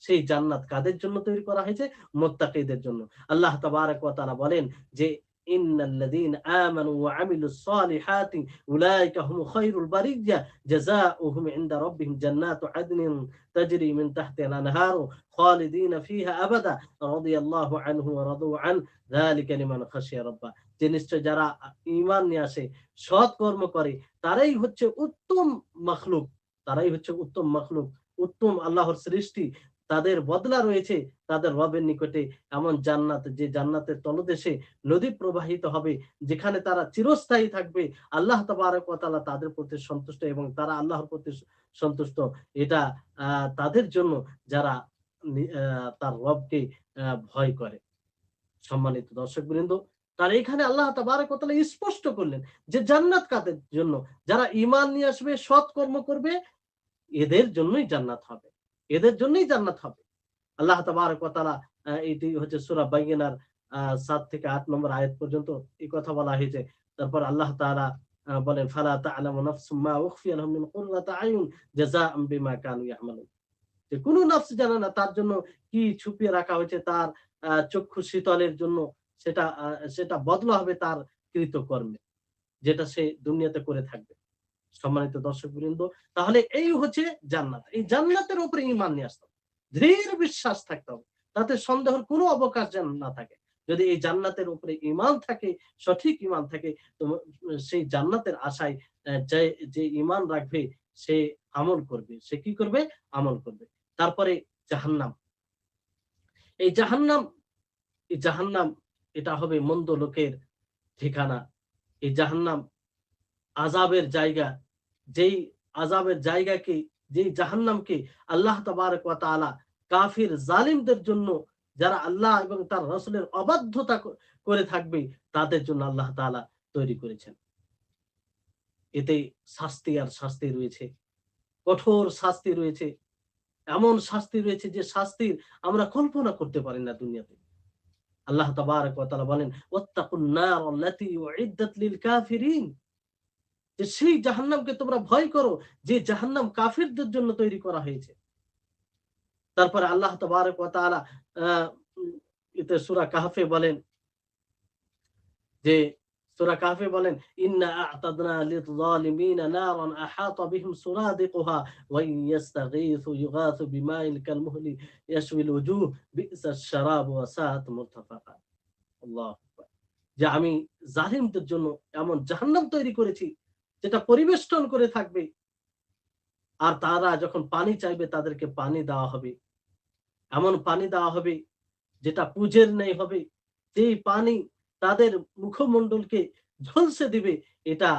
Speaker 1: সেই জান্নাত কাদের জন্য তৈরি করা হয়েছে? মুত্তাকিদের জন্য। আল্লাহ তাবারাক ওয়া তাআলা বলেন যে, "ইন্নাল্লাযীনা আমানু ওয়া আমিলুস সালিহাতি উলাইকা হুম খায়রুল বারিয়্যা জাযাউহুম ইনদা রাব্বিহিম জান্নাতু আদনিন তাজরি মিন তাহতিহাল আনহারু খালিদিনা ফিহা আবাদা রাদিয়াল্লাহু আনহু ওয়া রাদু আন যালিকা লিমান খাশিয়া রাব্বাহ।" যে নিশ্চয় যারা ঈমান নিয়ে আসে, সৎ কর্ম করে, তারাই হচ্ছে উত্তম মাখলুক। তারাই হচ্ছে উত্তম মাখলুক, উত্তম আল্লাহর সৃষ্টি। তাদের বদলা রয়েছে তাদের রবের নিকটে এমন জান্নাত, যে জান্নাতের তলদেশে নদী প্রবাহিত হবে, যেখানে তারা চিরস্থায়ী থাকবে। আল্লাহ তাবারক ওয়া তাআলা তাদের প্রতি সন্তুষ্ট এবং তারা আল্লাহর প্রতি সন্তুষ্ট। এটা তাদের জন্য যারা তার রবকে ভয় করে। সম্মানিত দর্শকবৃন্দ, তাহলে এখানে আল্লাহ তাবারক ওয়া তাআলা স্পষ্ট করলেন যে জান্নাত কাদের জন্য, যারা ঈমান নিয়ে আসবে, সৎ কর্ম করবে, এদের জন্যই জান্নাত হবে, এদের জন্যই জান্নাত হবে। আল্লাহ তাবারক ওয়া তাআলা এটি হচ্ছে সূরা বাইয়িনার ৭ থেকে ৮ নম্বর আয়াত পর্যন্ত এই কথা বলা হয়েছে। তারপর আল্লাহ তাআলা বলেন ফালা তা'লামু নাফসুম মা উখফিয়া লাহুম মিন কুররাতি আয়ুন জাযাআম বিমা কানু ইয়া'মালুন। যে কোন নফস জানে না তার জন্য কি ছুপিয়ে রাখা হয়েছে তার চক্ষু শীতলের জন্য, সেটা বদলা হবে তার কৃতকর্মে, যেটা সে দুনিয়াতে করে থাকবে। সম্মানিত দর্শকবৃন্দ, তাহলে এই হচ্ছে জান্নাত। এই জান্নাতের উপরে ঈমান নিয়ে আসতে হবে। দৃঢ় বিশ্বাস থাকতে হবে। তাতে সন্দেহের কোনো অবকাশ যেন না থাকে। যদি এই জান্নাতের উপরে ঈমান থাকে, সঠিক ঈমান থাকে, তো সেই জান্নাতের আশায় যে ঈমান রাখবে সে আমল করবে। সে কি করবে? আমল করবে। তারপরে জাহান্নাম। এই জাহান্নাম, এই জাহান্নাম এটা হবে মন্দ লোকের ঠিকানা। এই জাহান্নাম আযাবের জায়গা। যেই আযাবের জায়গাকে, যেই জাহান্নামকে আল্লাহ তাবারক ওয়া তাআলা কাফির জালিমদের জন্য, যারা আল্লাহ এবং তার রাসূলের অবাধ্যতা করে থাকবে, তাদের জন্য আল্লাহ তাআলা তৈরি করেছেন। এতে শাস্তি আর শাস্তি রয়েছে। কঠোর শাস্তি রয়েছে। এমন শাস্তি রয়েছে যে শাস্তির আমরা কল্পনা করতে পারি না দুনিয়াতে। আল্লাহ তাবারক ওয়া তাআলা বলেন ওয়াত্তাকুন নার আল্লাতী উইদ্দাত লিল কাফিরিন, যে সেই জাহান্নামকে তোমরা ভয় করো যে জাহান্নাম কাফিরদের জন্য তৈরি করা হয়েছে। তারপরে আল্লাহ তাবারক ওয়া তাআলা আহ এতে সূরা কাহফে বলেন যে সূরা কাহফে বলেন ইন্না আ'তাদনা লিয-যালিমিনা নারান আহাতা বিহিম সুরাদিকুহা ওয়া ইয়াস্তাগীথু ইউগাথু বিমাইন কালমুহলি ইয়াশউিল ওয়ুজুহ বি'সাশ শারাব ওয়া সাআত মুরতাফাকা। আল্লাহু আকবার। যে আমি জালিমদের জন্য এমন জাহান্নাম তৈরি করেছি যেটা পরিবেষ্টন করে থাকবে, আর তারা যখন পানি চাইবে তাদেরকে পানি দেওয়া হবে, এমন পানি দেওয়া হবে যেটা পুজের ন্যায় হবে, যেই পানি তাদের মুখমণ্ডলকে ঝলসে দিবে। এটা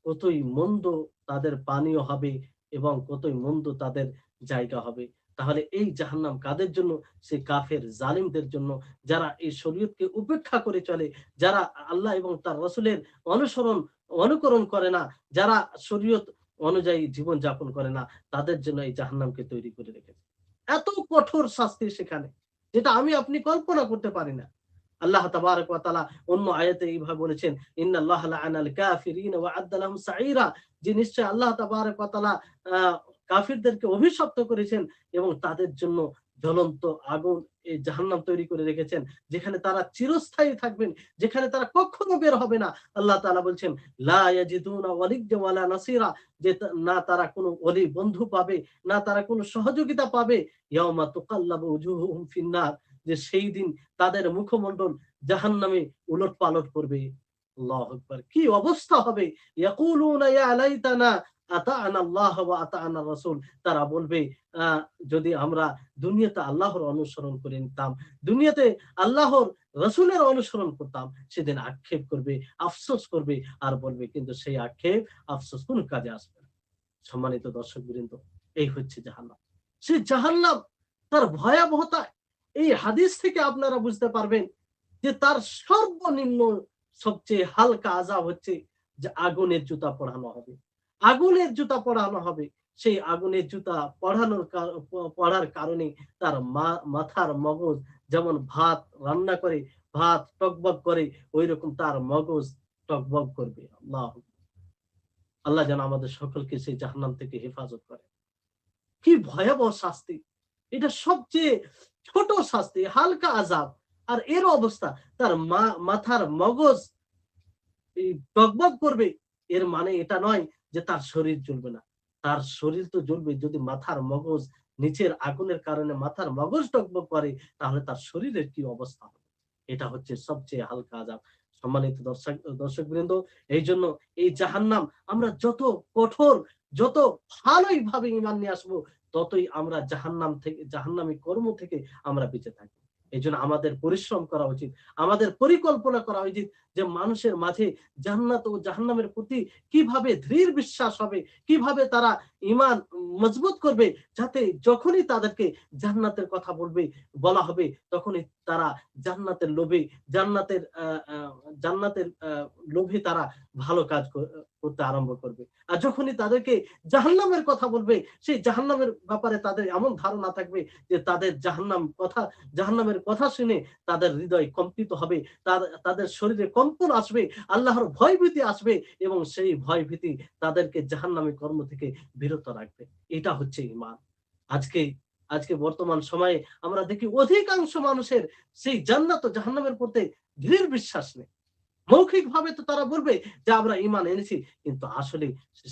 Speaker 1: কতই মন্দ তাদের পানীয় হবে এবং কতই মন্দ তাদের জায়গা হবে। তাহলে এই জাহান্নাম কাদের জন্য? সে কাফের জালিমদের জন্য, যারা এই শরীয়তকে উপেক্ষা করে চলে, যারা আল্লাহ এবং তার রাসূলের অনুকরণ করে না, যারা শরীয়ত অনুযায়ী জীবন যাপন করে না, তাদের জন্য এই জাহান্নামকে তৈরি করে রেখেছে। এত কঠোর শাস্তি সেখানে, যেটা আমি আপনি কল্পনা করতে পারি না। আল্লাহ তাবারক ওয়া তাআলা অন্য আয়াতে এইভাবে বলেছেন ইন্নাল্লাহা লা'আনাল কাফিরিন ওয়া আ'আদ্দা লাহুম সাঈরা, যে নিশ্চয় আল্লাহ তাবারক ওয়া তাআলা কাফিরদেরকে অভিশপ্ত করেছেন এবং তাদের জন্য জ্বলন্ত আগুন, এই জাহান্নাম তৈরি করে রেখেছেন, যেখানে তারা চিরস্থায়ী থাকবেন, যেখানে তারা কখনো বের হবে না। আল্লাহ তাআলা বলছেন লা ইয়াজিদুনা ওয়ালিয়্যা ওয়ালা নাসীরা, যে না তারা কোনো ওলি বন্ধু পাবে, না তারা কোনো সহযোগিতা পাবে। ইয়াউমা তুকাল্লাবু উজুহুহুম ফিন-নার, যে সেই দিন তাদের মুখমণ্ডল জাহান্নামে উলটপালট করবে। আল্লাহু আকবার। কি অবস্থা হবে! ইয়াকুলুনা ইয়া লাইতানা আতা'না আল্লাহ ওয়া আতা'না রাসূল, তারা বলবে যদি আমরা দুনিয়াতে আল্লাহর অনুসরণ করে নিতাম, দুনিয়াতে আল্লাহর রাসূলের অনুসরণ করতাম। সেদিন আক্ষেপ করবে, আফসোস করবে, আর বলবে কিন্তু সেই আক্ষেপ আফসোস কোন কাজে আসবে না। সম্মানিত দর্শকবৃন্দ, এই হচ্ছে জাহান্নাম। সেই জাহান্নাম, তার ভয়াবহতা এই হাদিস থেকে আপনারা বুঝতে পারবেন যে তার সর্বনিম্ন সবচেয়ে হালকা আযাব হচ্ছে যে আগুনের জুতা পরানো হবে। আগুনের জুতা পরানো হবে। সেই আগুনের জুতা পড়ার কারণে তার মাথার মগজ যেমন ভাত রান্না করে, ভাত টগবগ করে, ঐরকম তার মগজ টগবগ করবে। আল্লাহ যেন আমাদের সকলকে সেই জাহান্নাম থেকে হেফাজত করে। কি ভয়াবহ শাস্তি! এটা সবচেয়ে ছোট শাস্তি, হালকা আযাব। আর এর অবস্থা, তার মাথার মগজ এই টগবগ করবে। এর মানে এটা নয় যে তার শরীর জ্বলবে না। তার শরীর তো জ্বলবে। যদি মাথার মগজ, নিচের আগুনের কারণে মাথার মগজ টগবগ করে, তাহলে তার শরীরের কি অবস্থা হবে? এটা হচ্ছে সবচেয়ে হালকা আযাব। সম্মানিত দর্শকবৃন্দ, এইজন্য এই জাহান্নাম আমরা যত কঠোর, যত ভালোইভাবে ঈমান নিয়ে আসবো, ততই আমরা জাহান্নামী কর্ম থেকে আমরা বেঁচে থাকবো। এজন্য আমাদের পরিশ্রম করা উচিত। আমাদের পরিকল্পনা করা উচিত যে মানুষের মাঝে জান্নাত ও জাহান্নামের প্রতি কিভাবে দৃঢ় বিশ্বাস হবে, কিভাবে তারা ইমান মজবুত করবে, যাতে যখনই তাদেরকে জান্নাতের কথা বলা হবে, তখনই তারা জান্নাতের লোভে জান্নাতের জান্নাতের লোভে তারা ভালো কাজ করতে আরম্ভ করবে। আর যখনই তাদেরকে জাহান্নামের কথা বলবে, সেই জাহান্নামের ব্যাপারে তাদের এমন ধারণা থাকবে যে তাদের জাহান্নামের কথা শুনে তাদের হৃদয় কম্পিত হবে, তাদের শরীরে কম্পন আসবে, আল্লাহর ভয়ভীতি আসবে, এবং সেই ভয়ভীতি তাদেরকে জাহান্নামী কর্ম থেকে বিরত রাখবে। এটা হচ্ছে ঈমান। আজকে আজকে বর্তমান সময়ে আমরা দেখি অধিকাংশ মানুষের সেই জান্নাত ও জাহান্নামের প্রতি দৃঢ় বিশ্বাস নেই। মৌখিকভাবে তো তারা বলবে যে আমরা ঈমান এনেছি, কিন্তু আসলে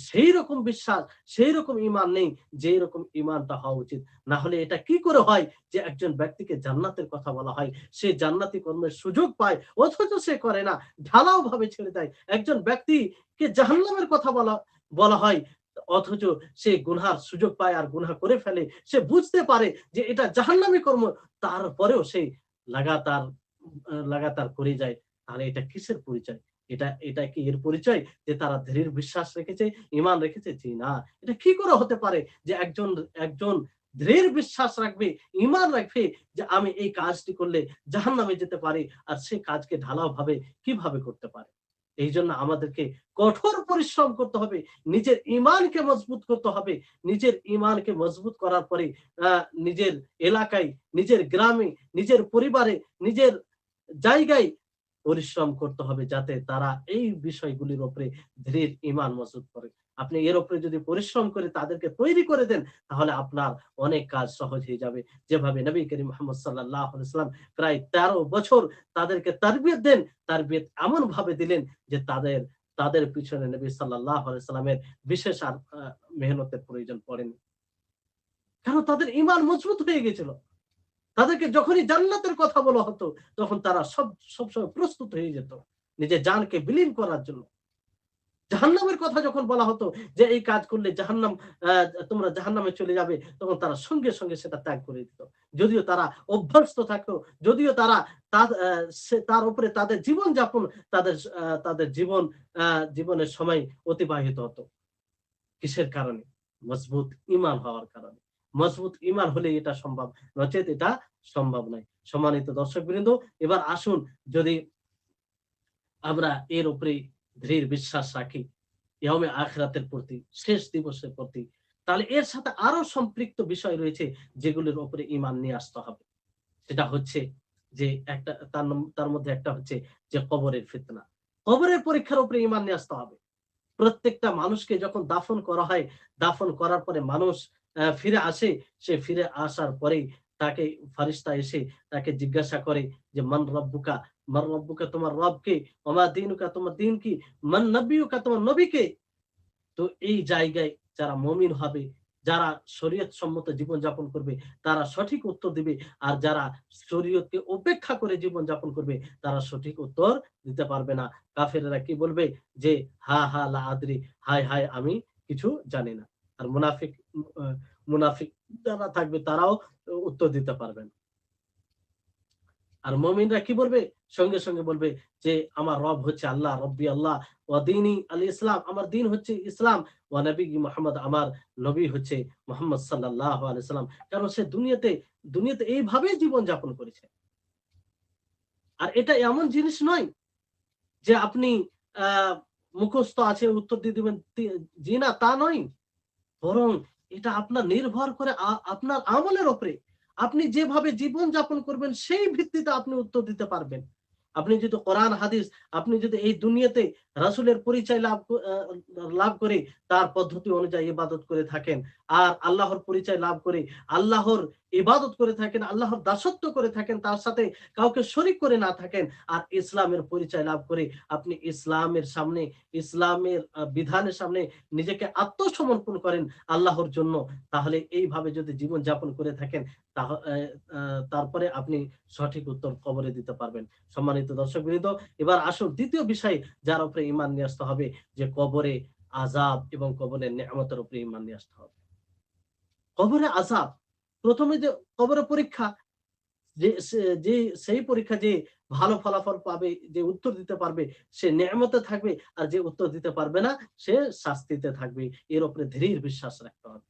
Speaker 1: সেই রকম বিশ্বাস, সেই রকম ঈমান নেই যে রকম ঈমানটা হওয়া উচিত। না হলে এটা কি করে হয় যে একজন ব্যক্তিকে জান্নাতের কথা বলা হয়, সে জান্নাতি কর্মের সুযোগ পায়, অথচ সে করে না, ঢালাও ভাবে ছেড়ে দেয়। একজন ব্যক্তিকে জাহান্নামের কথা বলা হয়, অথচ সে গুনহার সুযোগ পায় আর গুনহা করে ফেলে। সে বুঝতে পারে যে এটা জাহান্নামী কর্ম, তারপরেও সে লাগাতার লাগাতার করে যায়। তাহলে এটা কিসের পরিচয়? এটা কি এর পরিচয় যে তারা দৃঢ় বিশ্বাস রেখেছে, ঈমান রেখেছে? জি না। এটা কি করে হতে পারে যে একজন দৃঢ় বিশ্বাস রাখবে, ঈমান রাখবে যে আমি এই কাজটি করলে জাহান্নামে যেতে পারি, আর সে কাজকে ঢালাওভাবে কিভাবে করতে পারে? এইজন্য আমাদেরকে কঠোর পরিশ্রম করতে হবে। নিজের ঈমানকে মজবুত করতে হবে। নিজের ঈমানকে মজবুত করার পরে নিজের এলাকায়, নিজের গ্রামে, নিজের পরিবারে, নিজের জায়গায় পরিশ্রম করতে হবে, যাতে তারা এই বিষয়গুলির উপরে দৃঢ় ঈমান মজবুত করে। আপনি এর উপরে যদি পরিশ্রম করে তাদেরকে তৈরি করে দেন, তাহলে আপনার অনেক কাজ সহজ হয়ে যাবে। যেভাবে নবী করিম মুহাম্মদ সাল্লাল্লাহু আলাইহি ওয়াসাল্লাম প্রায় ১৩ বছর তাদেরকে তারবিয়ত দেন। তারবিয়ত এমন ভাবে দিলেন যে তাদের পিছনে নবী সাল্লাল্লাহু আলাইহি ওয়াসাল্লামের বিশেষ আর মেহনতের প্রয়োজন পড়েনি। কারণ তাদের ঈমান মজবুত হয়ে গেছিল। তাদেরকে যখনই জান্নাতের কথা বলা হতো, তখন তারা সবসময় প্রস্তুত হয়ে যেত নিজের জানকে বিলীন করার জন্য। জাহান্নামের কথা যখন বলা হতো যে এই কাজ করলে তোমরা জাহান্নামে চলে যাবে, তখন তারা সঙ্গে সঙ্গে সেটা ত্যাগ করে দিত। যদিও তারা অভ্যস্ত থাকতো, যদিও তারা তার উপরে তাদের জীবনযাপন, তাদের জীবনের সময় অতিবাহিত হতো। কিসের কারণে? মজবুত ঈমান হওয়ার কারণে। মজবুত ঈমান হলে এটা সম্ভব, নচেৎ এটা সম্ভব নয়। সম্মানিত দর্শকবৃন্দ, এবার আসুন, যদি আমরা এর উপরে দৃঢ় বিশ্বাস রাখি ইয়মে আখিরাতের প্রতি, শেষ দিবসের প্রতি, তাহলে এর সাথে আরো সম্পৃক্ত বিষয় রয়েছে যেগুলোর উপরে ঈমান নিয়ে আসতে হবে। সেটা হচ্ছে যে তার মধ্যে একটা হচ্ছে যে কবরের ফিতনা। কবরের পরীক্ষার উপরে ঈমান নিয়ে আসতে হবে। প্রত্যেকটা মানুষকে যখন দাফন করা হয়, দাফন করার পরে মানুষ ফিরে আসে। সে ফিরে আসার পরেই তাকে ফারিস্তা এসে তাকে জিজ্ঞাসা করে যে মান রব্বুকা, মান রব্বুকা, তোমার রব কে? ওমা দীনুকা, তোমার দিন কি? মান নবিয়ুকা, তোমার নবী কে? তো এই জায়গায় যারা মুমিন হবে, যারা শরীয়ত সম্মত জীবন যাপন করবে, তারা সঠিক উত্তর দিবে। আর যারা শরীয়তকে উপেক্ষা করে জীবন যাপন করবে, তারা সঠিক উত্তর দিতে পারবে না। কাফেররা কি বলবে? যে হা হা লা আদরি, হায় হায় আমি কিছু জানি না। আর মুনাফিক যারা থাকবে তারাও উত্তর দিতে পারবে না। আর মুমিনরা কি বলবে? সঙ্গে সঙ্গে বলবে যে আমার রব হচ্ছে আল্লাহ, রব্বি আল্লাহ, ওয়া দীনি আল ইসলাম, আমার দিন হচ্ছে ইসলাম, ওয়া নবী মুহাম্মদ, আমার নবী হচ্ছে মুহাম্মদ সাল্লাল্লাহু আলাইহি সাল্লাম। কারণ সে দুনিয়াতে এইভাবেই জীবন যাপন করেছে। আর এটা এমন জিনিস নয় যে আপনি মুখস্থ আছে উত্তর দিয়ে দিবেন জি না, তা নয়। বরং এটা আপনার নির্ভর করে আপনার আমলের উপরে। আপনি যেভাবে জীবন যাপন করবেন সেই ভিত্তিতে আপনি উত্তর দিতে পারবেন। আপনি যদি কোরআন হাদিস, আপনি যদি এই দুনিয়াতে রাসূলের পরিচয় লাভ করে তার পদ্ধতি অনুযায়ী ইবাদত করে থাকেন, আর আল্লাহর পরিচয় লাভ করে আল্লাহর ইবাদত করে থাকেন, আল্লাহর দাসত্ব করে থাকেন, তার সাথে কাউকে শরীক করে না থাকেন, আর ইসলামের পরিচয় লাভ করে আপনি ইসলামের সামনে, ইসলামের বিধানের সামনে নিজেকে আত্মসমর্পণ করেন আল্লাহর জন্য, তাহলে এইভাবে যদি জীবন যাপন করে থাকেন, তারপরে আপনি সঠিক উত্তর কবরে দিতে পারবেন। সম্মানিত দর্শকবৃন্দ, এবার আসুন দ্বিতীয় বিষয় যার উপরে ঈমান নিয়ে আসতে হবে, যে কবরে আযাব এবং কবরের নেয়ামতের উপরে ঈমান নিয়ে আসতে হবে। কবরে আযাব, প্রথমে যে কবরে পরীক্ষা, যে সেই পরীক্ষা যে ভালো ফলাফল পাবে, যে উত্তর দিতে পারবে সে নেয়ামতে থাকবে, আর যে উত্তর দিতে পারবে না সে শাস্তিতে থাকবে। এর উপরে দৃঢ় বিশ্বাস রাখতে হবে।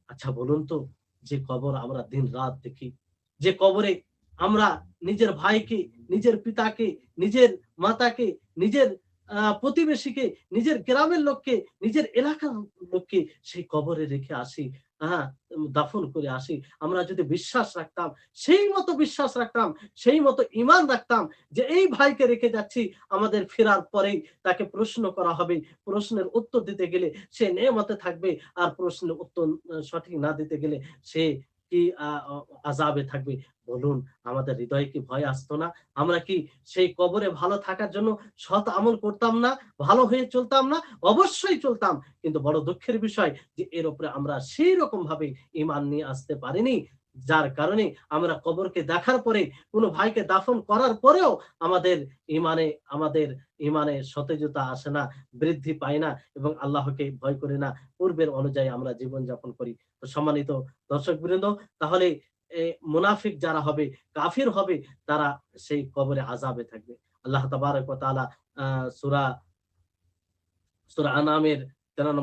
Speaker 1: আচ্ছা বলুন তো, যে কবর আমরা দিন রাত দেখি, যে কবরে আমরা নিজের ভাইকে, নিজের পিতাকে, নিজের মাতাকে, নিজের প্রতিবেশীকে, নিজের গ্রামের লোককে, নিজের এলাকার লোককে সেই কবরে রেখে আসি, হ্যাঁ, দাফন করে আসি। আমরা যদি বিশ্বাস রাখতাম, সেই মতো বিশ্বাস রাখতাম, সেই মতো ঈমান রাখতাম যে এই ভাইকে রেখে যাচ্ছি, আমাদের ফেরার পরেই তাকে প্রশ্ন করা হবে। প্রশ্নের উত্তর দিতে গেলে সে নেয়ামতে থাকবে, আর প্রশ্নের উত্তর সঠিক না দিতে গেলে সে কি আযাবে থাকবে। বলুন, আমাদের হৃদয়ে কি ভয় আসতো না? আমরা কি সেই কবরে ভালো থাকার জন্য সৎ আমল করতাম না? ভালো হয়ে চলতাম না? অবশ্যই চলতাম। কিন্তু বড় দুঃখের বিষয় যে এর উপরে আমরা সেই রকম ভাবে ঈমান নিয়ে আসতে পারিনি। যার কারণে আমরা কবরকে দেখার পরে, কোন ভাইকে দাফন করার পরেও আমাদের আমাদের ঈমানে সতেজতা আসে না, বৃদ্ধি পায় না, এবং আল্লাহকে ভয় করি না। পূর্বের অনুযায়ী আমরা জীবনযাপন করি। তো সম্মানিত দর্শকবৃন্দ, তাহলে মুনাফিক যারা হবে, কাফির হবে, তারা সেই কবরে আযাবে থাকবে। আল্লাহ তাবারক ওয়া তাআলা আ সূরা সূরা আনামের ৯৩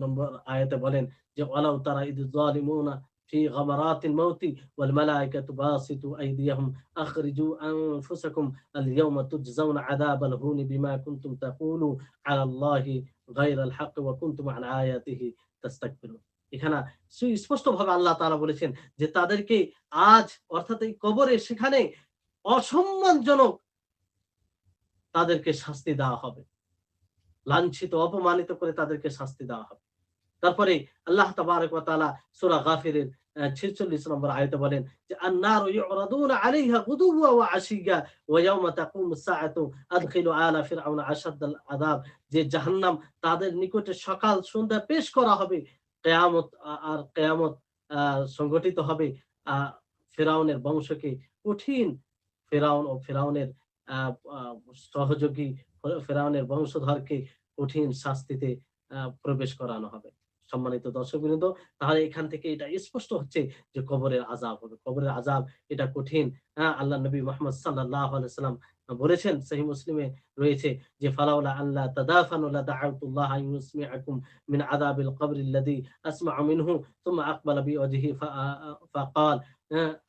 Speaker 1: নম্বর আয়াতে বলেন যে, ওয়ালাউ তারা ইয যালিমুনা ফি গামারাতিল মাউতি ওয়াল মালায়েকাতু বাসিতু আইদিয়াহুম আখরিজু আনফুসাকুম আল ইয়াওমা তুজজাউনা আযাবাল হুনি বিমা কুনতুম তাকুলু আলাল্লাহি গায়রাল হক ওয়া কুনতুম আন আয়াতিহি তাস্তাকবিরুন। এখানে সুস্পষ্টভাবে আল্লাহ তাআলা বলেছেন যে তাদেরকে আজ, অর্থাৎ এই কবরে, সেখানে অসম্মানজনক তাদেরকে শাস্তি দেওয়া হবে। লাঞ্ছিত, অপমানিত করে তাদেরকে শাস্তি দেওয়া হবে। তারপরে আল্লাহ তাবারক ওয়া তাআলা সূরা গাফিরের ৪৬ নম্বর আয়াতে বলেন যে, আন-নারু ইউরাদুনা আলাইহা গুদুওয়া ওয়া আশিয়্যা ওয়া ইয়াওমা তাকুমুস সাআতু আদখিলু আলা ফিরআউনা আশাদ্দাল আযাব। যে জাহান্নাম তাদের নিকটে সকাল সন্ধ্যা পেশ করা হবে। কিয়ামত আর কিয়ামত সংগঠিত হবে। আ ফিরআউনের বংশকে কঠিন, ফিরআউন ও ফিরআউনের আ আ সহযোগী ফিরআউনের বংশধরকে কঠিন শাস্তিতে প্রবেশ করানো হবে। সম্মানিত দর্শকবৃন্দ, তাহলে এখান থেকে এটা স্পষ্ট হচ্ছে যে কবরের আযাব হবে। কবরের আযাব এটা কঠিন। আল্লাহ নবী মুহাম্মদ সাল্লাল্লাহু আলাইহি ওয়াসাল্লাম বলেছেন, সহিহ মুসলিমে রয়েছে যে, ফালাউলা আল্লা তাদাফানু লাদাআউতুল্লাহ আন ইউসমিআকুম মিন আযাবিল কবরি আল্লাযী আসমা'ু মিনহু সুম্মা আকবালা বিওয়াজহি ফাকাল।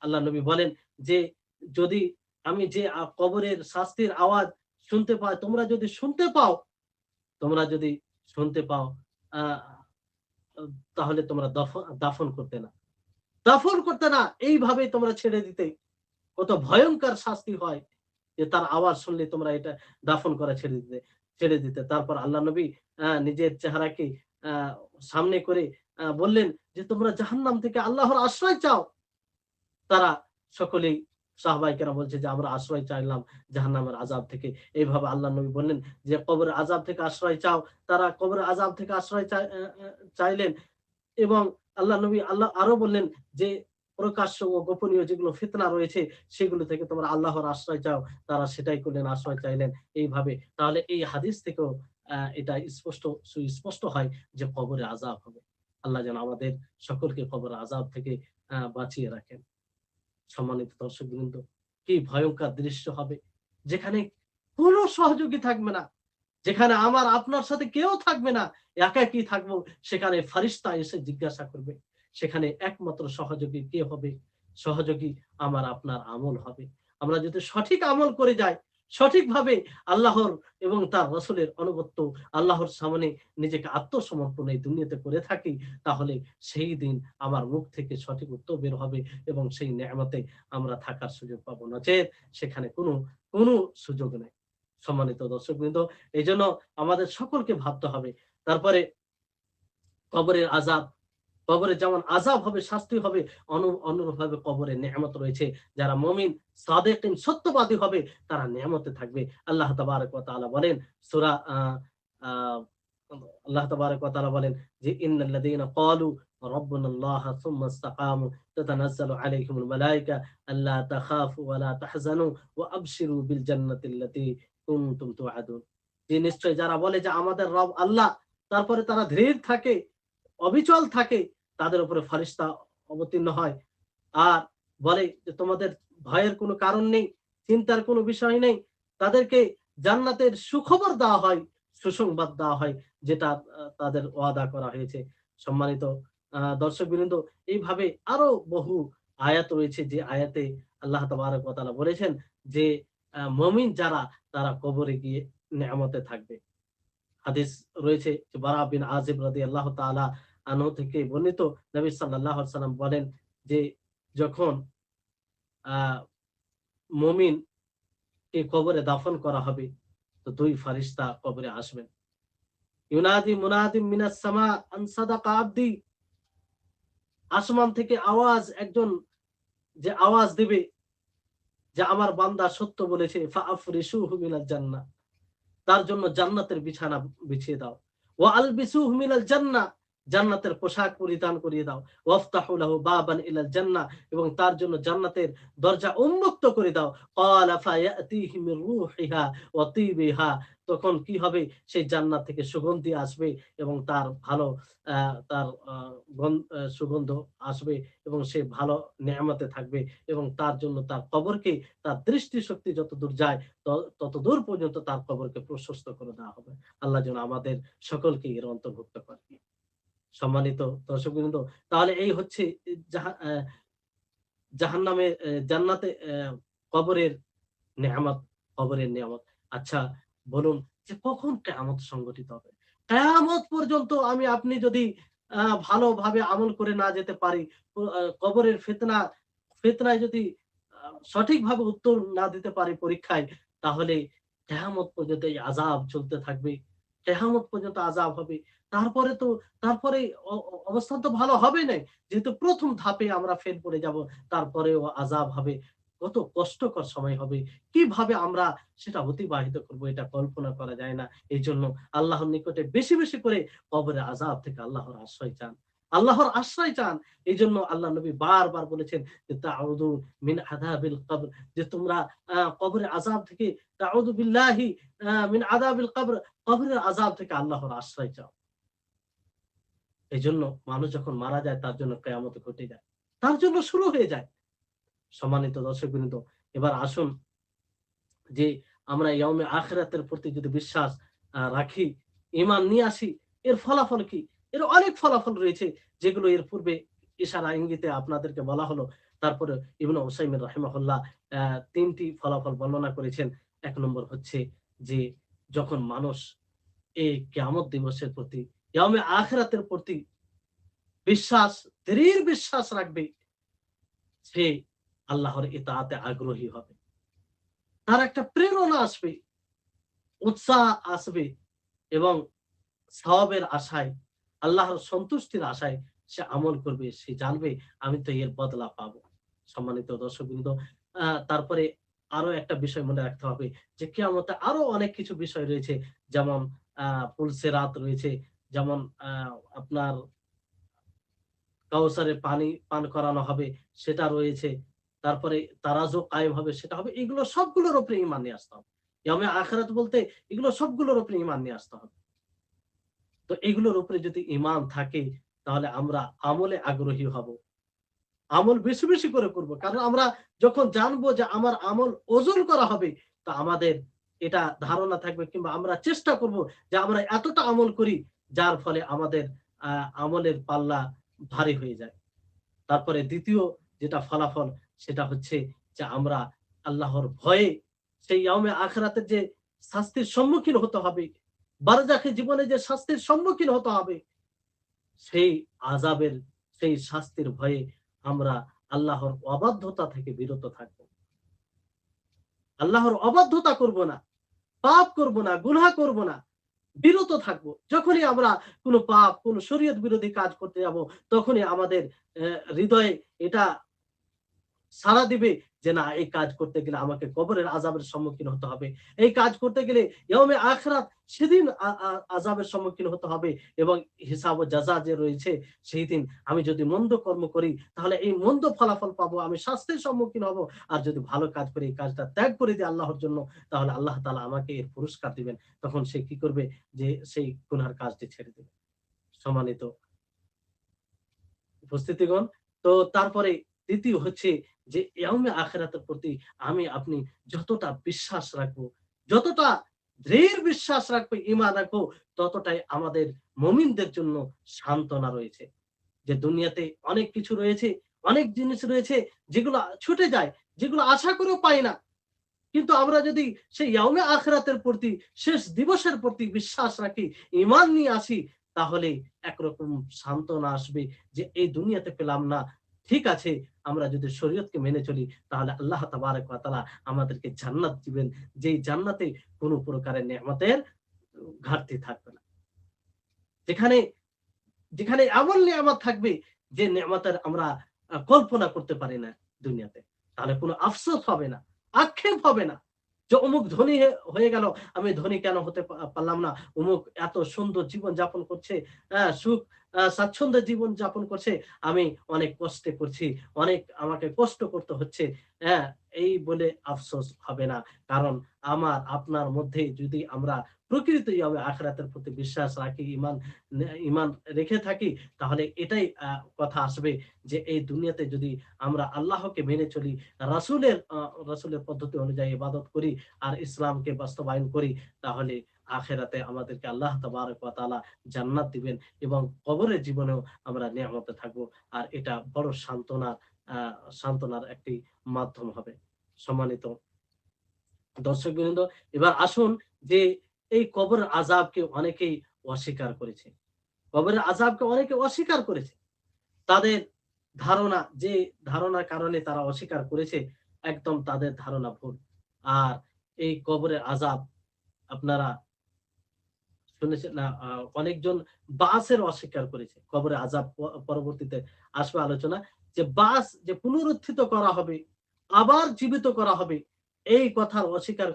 Speaker 1: আল্লাহ নবী বলেন যে, যদি আমি যে কবরের শাস্তির আওয়াজ শুনতে পাই, তোমরা যদি শুনতে পাও, আ তাহলে তোমরা দাফন করতে না। দাফন করতে না, এইভাবে তোমরা ছেড়ে দিতে। কত ভয়ংকর শাস্তি হয় যে তার আওয়াজ শুনলে তোমরা এটা দাফন করা ছেড়ে দিতে। তারপর আল্লাহ নবী নিজের চেহারাকে আ সামনে করে বললেন যে, তোমরা জাহান্নাম থেকে আল্লাহর আশ্রয় চাও। তারা সকলেই, সাহাবায়ে কেরাম বলছে যে, আমরা আশ্রয় চাইলাম জাহান্নামের আযাব থেকে। এইভাবে আল্লাহর নবী বললেন যে, কবরের আযাব থেকে আশ্রয় চাও। তারা কবরের আযাব থেকে আশ্রয় চাইলেন, এবং আল্লাহ আরো বললেন যে, প্রকাশ্য ও গোপনীয় যেগুলো ফিতনা রয়েছে সেগুলো থেকে তোমরা আল্লাহর আশ্রয় চাও। তারা সেটাই করলেন, আশ্রয় চাইলেন এইভাবে। তাহলে এই হাদিস থেকেও এটা সুস্পষ্ট হয় যে কবরে আযাব হবে। আল্লাহ যেন আমাদের সকলকে কবরের আযাব থেকে বাঁচিয়ে রাখেন। সম্মানিত দর্শকবৃন্দ, কি ভয়ংকর দৃশ্য হবে, যেখানে কোন সহযোগী থাকবে না, যেখানে আমার আপনার সাথে কেউ থাকবে না, একাকী থাকবো। সেখানে ফারিস্তা এসে জিজ্ঞাসা করবে। সেখানে একমাত্র সহযোগী কে হবে? সহযোগী আমার আপনার আমল হবে। আমরা যদি সঠিক আমল করে যাই, সঠিকভাবে আল্লাহর এবং তার রাসূলের আনুগত্য, আল্লাহর সামনে নিজেকে আত্মসমর্পণ এই দুনিয়াতে করে থাকি, তাহলে সেই দিন আমার মুখ থেকে সঠিক উত্তর বের হবে, এবং সেই নেয়ামতে আমরা থাকার সুযোগ পাবো। নচেৎ সেখানে কোনো সুযোগ নেই। সম্মানিত দর্শকবৃন্দ, এজন্য আমাদের সকলকে ভাবতে হবে। তারপরে কবরের আযাব, কবরে যেমন আযাব হবে, শাস্তি হবে, অনুরূপভাবে কবরে নেয়ামত রয়েছে। যারা মুমিন, সাদিকিন, সত্যবাদী হবে, তারা নেয়ামতে থাকবে। আল্লাহ তাবারক ওয়া তাআলা বলেন, সূরা আ আ আল্লাহ তাবারক ওয়া তাআলা বলেন যে, ইন্নাল্লাযীনা ক্বালু রাব্বুনাল্লাহ সুম্মা ইসতাকামু তাতানাজ্জালু আলাইহিমুল মালায়েকা আল্লা তাখাফু ওয়া লা তাহজানু ওয়া আবশিরু বিল জান্নাতিল্লাতী কুনতুম তুআদুন। যে নিশ্চয় যারা বলে যে আমাদের রব আল্লাহ, তারপরে তারা ধীর থাকে, অবিচল থাকে, তাদের উপরে ফারিস্তা অবতীর্ণ হয় আর বলে যে তোমাদের ভয়ের কোনো কারণ নেই। চিন্তার কোনো বিষয় নেই। তাদেরকে জান্নাতের সুখবর দেওয়া হয়, সুসংবাদ দেওয়া হয়, যেটা তাদের ওয়াদা করা হয়েছে। সম্মানিত দর্শকবৃন্দ, এইভাবে আরো বহু আয়াত রয়েছে, যে আয়াতে আল্লাহ তাবারক ওয়া তাআলা বলেছেন যে মুমিন যারা, তারা কবরে গিয়ে নেয়ামতে থাকবে। হাদিস রয়েছে যে বারা বিন আযিব রাদিয়াল্লাহু তাআলা আনহু থেকে বর্ণিত, নবী সাল্লাল্লাহু আলাইহি সাল্লাম বলেন যে যখন আ মুমিনকে কবরে দাফন করা হবে, তো দুই ফারিস্তা কবরে আসবেন। ইউনাদি মুনাদিম মিনাস সামা আন সাদাকা আবদি, আসমান থেকে আওয়াজ, একজন যে আওয়াজ দিবে যে আমার বান্দা সত্য বলেছে, ফাআফরিশুহু মিনাল জান্নাহ, তার জন্য জান্নাতের বিছানা বিছিয়ে দাও। ওয়া আলবিসুহু মিনাল জান্নাহ, জান্নাতের পোশাক পরিধান করিয়ে দাও। ওয়াফতাহু লাহু বাবান ইলাল জান্নাহ, এবং তার জন্য জান্নাতের দরজা উন্মুক্ত করে দাও। ক্বালা ফায়াতিহি মির রূহিহা ওয়া তিবিহা, তখন কি হবে? সেই জান্নাত থেকে সুগন্ধি আসবে, এবং তার ভালো তার সুগন্ধ আসবে, এবং সে ভালো নেয়ামতে থাকবে, এবং তার জন্য তার কবরকে, তার দৃষ্টিশক্তি যতদূর যায় ততদূর পর্যন্ত তার কবরকে প্রশস্ত করে দেওয়া হবে। আল্লাহ যেন আমাদের সকলকে এর অন্তর্ভুক্ত করে। সম্মানিত দর্শকবৃন্দ, তাহলে এই হচ্ছে জাহান্নামে জান্নাতে কবরের নেয়ামত, কবরের নিয়ামত। আচ্ছা বলুন, যে কখন কিয়ামত সংঘটিত হবে? কিয়ামত পর্যন্ত আমি আপনি যদি ভালোভাবে আমল করে না যেতে পারি, কবরের ফিতনায় যদি সঠিকভাবে উত্তর না দিতে পারি পরীক্ষায়, তাহলে কিয়ামত পর্যন্ত এই আযাব চলতে থাকবে। কিয়ামত পর্যন্ত আযাব হবে। তারপরে তো তারপরে অবস্থা তো ভালো হবে নাই। যেহেতু ১ম ধাপে আমরা ফেল করে যাব, তারপরেও আযাব হবে। কত কষ্টকর সময় হবে। কিভাবে আমরা সেটা অতিবাহিত করব, এটা কল্পনা করা যায় না। এইজন্য আল্লাহর নিকটে বেশি, বেশি করে কবরের আযাব থেকে আল্লাহর আশ্রয় চান। আল্লাহর আশ্রয় চান। এইজন্য আল্লাহ নবী বারবার বলেছেন যে তাউযু মিন আযাবিল কবর, যে তোমরা কবরের আযাব থেকে, তাউযু বিল্লাহি মিন আযাবিল কবর, কবরের আযাব থেকে আল্লাহর আশ্রয় চাও। এইজন্য মানুষ যখন মারা যায়, তার জন্য কিয়ামত ঘটে যায়। তার জন্য শুরু হয়ে যায়। সম্মানিত দর্শকবৃন্দ, এবার আসুন যে আমরা ইয়াউমে আখিরাতের প্রতি যদি বিশ্বাস রাখি, ঈমান নিয়ে আসি, এর ফলাফল কি? এর অনেক ফলাফল রয়েছে, যেগুলো এর পূর্বে ইশারা ইঙ্গিতে আপনাদেরকে বলা হলো। তারপরে ইবনে উসাইমিন রাহিমাহুল্লাহ ৩ টি ফলাফল বর্ণনা করেছেন। ১ নম্বর হচ্ছে যে যখন মানুষ এই কিয়ামত দিবসের প্রতি, ইয়াউমে আখিরাতের প্রতি বিশ্বাস, দৃঢ় বিশ্বাস রাখবে, সে আল্লাহর ইতাআতে আগ্রহী হবে। তার একটা প্রেরণা আসবে, উৎসাহ আসবে, এবং সওয়াবের আশায়, আল্লাহর সন্তুষ্টির আশায় সে আমল করবে। সে জানবে আমি তো এর বদলা পাবো। সম্মানিত দর্শকবৃন্দ, তারপরে আরো একটা বিষয় মনে রাখতে হবে, যে কিয়ামতে আরো অনেক কিছু বিষয় রয়েছে। যেমন পুলসিরাত রয়েছে, যেমন আপনার কাউসারে পানি পান করানো হবে, সেটা রয়েছে। তারপরে তারাজু কায়েম হবে, সেটা হবে। এগুলো সবগুলোর উপরে ঈমান নিয়ে আসতে হবে। ইয়াউমে আখিরাত বলতে এগুলো সবগুলোর উপরে ঈমান নিয়ে আসতে হবে। তো এগুলোর উপরে যদি ঈমান থাকে, তাহলে আমরা আমলে আগ্রহী হব। আমল বেশি, বেশি করে করব। কারণ আমরা যখন জানবো যে আমার আমল ওজন করা হবে, তো আমাদের এটা ধারণা থাকবে, কিংবা আমরা চেষ্টা করব যে আমরা এতটা আমল করি, যার ফলে আমাদের আমলের পাল্লা ভারী হয়ে যায়। তারপরে ২য় যেটা ফলাফল, সেটা হচ্ছে যে আমরা আল্লাহর ভয়ে সেই ইয়াউমে আখিরাতের যে শাস্তির সম্মুখীন হতে হবে, বারজাখি জীবনে যে শাস্তির সম্মুখীন হতে হবে, সেই আযাবের, সেই শাস্তির ভয়ে আমরা আল্লাহর অবাধ্যতা থেকে বিরত থাকব। আল্লাহর অবাধ্যতা করব না, পাপ করব না, গুনাহ করব না, বিরত থাকব। যখনই আমরা কোন পাপ, কোন শরীয়ত বিরোধী কাজ করতে যাব, তখনই আমাদের হৃদয়ে এটা সাড়া দিবে যে না, এই কাজ করতে গেলে আমাকে কবরের আযাবের সম্মুখীন হতে হবে। এই কাজ করতে গেলে ইয়াউমে আখিরাত, সেদিন আযাবের সম্মুখীন হতে হবে, এবং হিসাব ও জাযা যে রয়েছে, সেই দিন আমি যদি মন্দ কর্ম করি, তাহলে এই মন্দ ফলাফল পাবো, আমি শাস্তির সম্মুখীন হব। আর যদি ভালো কাজ করি, এই কাজটা ত্যাগ করে দিই আল্লাহর জন্য, তাহলে আল্লাহ তাআলা আমাকে এর পুরস্কার দিবেন। তখন সে কি করবে? যে সেই গুনার কাজটি ছেড়ে দেবে। সম্মানিত উপস্থিতিগণ, তো তারপরে ২য় হচ্ছে যে ইয়াউমে আখিরাতের প্রতি আমি আপনি যতটা বিশ্বাস রাখবো, যতটা দৃঢ় বিশ্বাস রাখবো, ঈমান রাখবো, ততটাই আমাদের মুমিনদের জন্য সান্ত্বনা রয়েছে। যে দুনিয়াতে অনেক কিছু রয়েছে, অনেক জিনিস রয়েছে যেগুলো ছুটে যায়, যেগুলো আশা করেও পাই না। কিন্তু আমরা যদি সেই ইয়াউমে আখিরাতের প্রতি, শেষ দিবসের প্রতি বিশ্বাস রাখি, ঈমান নিয়ে আসি, তাহলে একরকম সান্ত্বনা আসবে যে এই দুনিয়াতে পেলাম না। ঠিক আছে, আমরা যদি শরীয়তকে মেনে চলি তাহলে আল্লাহ তাবারক ওয়া তাআলা আমাদেরকে জান্নাত দিবেন। যেই জান্নাতে কোন প্রকারের নেয়ামতের ঘাটতি থাকবে না। যেখানে যেখানে এমন নেয়ামত থাকবে যে নেয়ামতের আমরা কল্পনা করতে পারি না দুনিয়াতে। তাহলে কোনো আফসোস হবে না, আক্ষেপ হবে না। যে অমুক ধনী হয়ে গেল, আমি ধনী কেন হতে পারলাম না? অমুক এত সুন্দর জীবন যাপন করছে, সুখ স্বাচ্ছন্দ্যে জীবন যাপন করছে। আমি অনেক কষ্টে করছি, অনেক আমাকে কষ্ট করতে হচ্ছে। হ্যাঁ, এই বলে আফসোস হবে না। কারণ আমার আপনার মধ্যে যদি আমরা প্রকৃত ইয়ামে আখিরাতের প্রতি বিশ্বাস রাখি, ঈমান রেখে থাকি, তাহলে এটাই কথা আসবে যে এই দুনিয়াতে যদি আমরা আল্লাহকে মেনে চলি, রাসূলের পদ্ধতি অনুযায়ী ইবাদত করি আর ইসলামকে বাস্তবায়ন করি, তাহলে আখিরাতে আমাদেরকে আল্লাহ তাবারক ওয়া তাআলা জান্নাত দিবেন এবং কবরের জীবনেও আমরা নিয়ামতে থাকবো। আর এটা বড় সান্ত্বনার একটি মাধ্যম হবে। সম্মানিত দর্শকবৃন্দ, এবার আসুন যে এই কবরের আযাবকে অনেকেই অস্বীকার করেছে। কবরের আযাবকে অনেকে অস্বীকার করেছে। তাদের যে ধারণার কারণে তারা অস্বীকার করেছে, একদম তাদের ধারণা ভুল। আর এই কবরের আযাব আপনারা শুনেছেন না, অনেকজন বাসের অস্বীকার করেছে। কবরের আযাব পরবর্তীতে আসবে আলোচনা, যে যে পুনরুত্থিত করা হবে, আবার জীবিত করা হবে, এই কথার অস্বীকার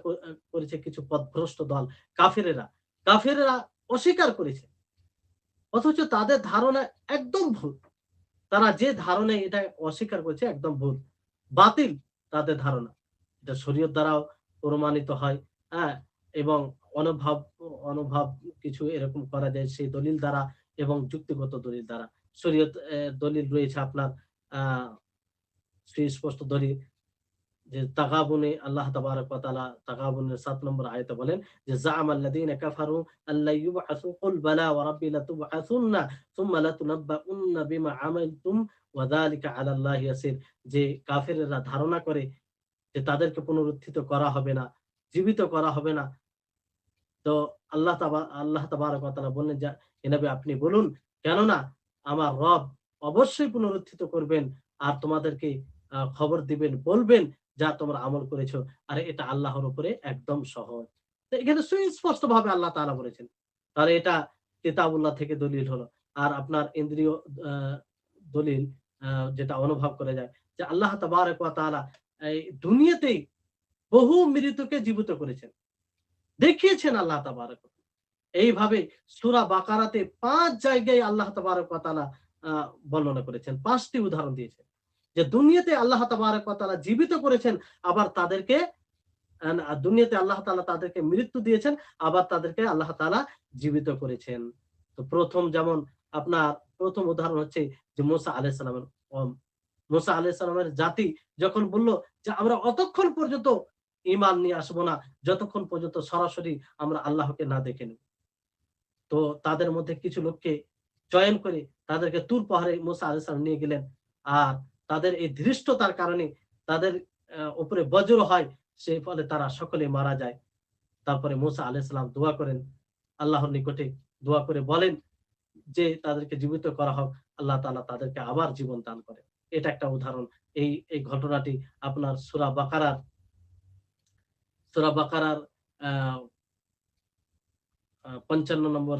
Speaker 1: করেছে কিছু পথভ্রষ্ট দল, কাফেরেরা। কাফেরেরা অস্বীকার করেছে। অথচ তাদের ধারণা একদম ভুল। তারা যে ধারণায় এটা অস্বীকার করেছে একদম ভুল। বাতিল তাদের ধারণা। এটা শরীয়ত দ্বারাও প্রমাণিত হয়। হ্যাঁ? এবং অনুভব অনুভব কিছু এরকম করা যায় সেই দলিল দ্বারা এবং যুক্তিগত দলিল দ্বারা। শরীয়ত দলিল রয়েছে আপনার আ সুস্পষ্ট দলিল, যে তাগাবুনে আল্লাহ তাবারাক ওয়া তাআলা তাগাবুনের ৭ নম্বর আয়াতে বলেন যে যা'আমাল্লাযীনা কাফারু আল্লা ইউবআসু কুল বালা ওয়া রাব্বি লাতুবআসুন্না সুম্মা লাতুনাব্বাউন্না বিমা আমালতুম ওয়া যালিকা আলাল্লাহি ইয়াসির। যে কাফেররা ধারণা করে যে তাদেরকে পুনরুত্থিত করা হবে না, জীবিত করা হবে না। তো আল্লাহ তাবারাক ওয়া তাআলা বললেন যে হে নবী আপনি বলুন, কেননা আমার রব অবশ্যই পুনরুত্থিত করবেন আর তোমাদেরকে খবর দিবেন, বলবেন যা তোমরা আমল করেছো। আর এটা আল্লাহর উপরে একদম সহজ। তো এখানে সুস্পষ্টভাবে আল্লাহ তাআলা বলেছেন। তাহলে এটা কিতাবুল্লাহ থেকে দলিল হলো। আর আপনার ইন্দ্রিয় আ দলিল, আ যেটা অনুভব করা যায় যে আল্লাহ তাবারাক ওয়া তাআলা এই দুনিয়াতেই বহু মৃতকে জীবিত করেছেন। দেখিয়েছেন আল্লাহ তাবারাক ওয়া তাআলা। এইভাবে সূরা বাকারাতে ৫ জায়গায় আল্লাহ তাবারাক ওয়া তাআলা আ বর্ণনা করেছেন। ৫ টি উদাহরণ দিয়েছেন। যে দুনিয়াতে আল্লাহ তাবারাক ওয়া তাআলা জীবিত করেছেন, আবার তাদেরকে দুনিয়াতে আল্লাহ তাআলা তাদেরকে মৃত্যু দিয়েছেন, আবার তাদেরকে আল্লাহ তাআলা জীবিত করেছেন। তো যেমন আপনার ১ম উদাহরণ হচ্ছে যে মুসা আলাইহিস সালামের কওম। মুসা আলাইহিস সালামের জাতি যখন বলল যে আমরা অতক্ষণ পর্যন্ত ঈমান নিয়ে আসবো না, যতক্ষণ পর্যন্ত সরাসরি আমরা আল্লাহকে না দেখে নেব। তো তাদের মধ্যে কিছু লোককে চয়ন করে তাদেরকে তুর পাহাড়ে মুসা আলাইহিস সালাম নিয়ে গেলেন। আর তাদের এই ধৃষ্টতার কারণে তাদের উপরে বজ্র হয়, সেই ফলে তারা সকলে মারা যায়। তারপরে মুসা আলাইহিস সালাম দোয়া করেন আল্লাহর নিকটে, দোয়া করে বলেন যে তাদেরকে জীবিত করা হোক। আল্লাহ তাআলা তাদেরকে আবার জীবন দান করেন। এটা একটা উদাহরণ। এই ঘটনাটি আপনার সূরা বাকারার আ আ ৫৫ নম্বর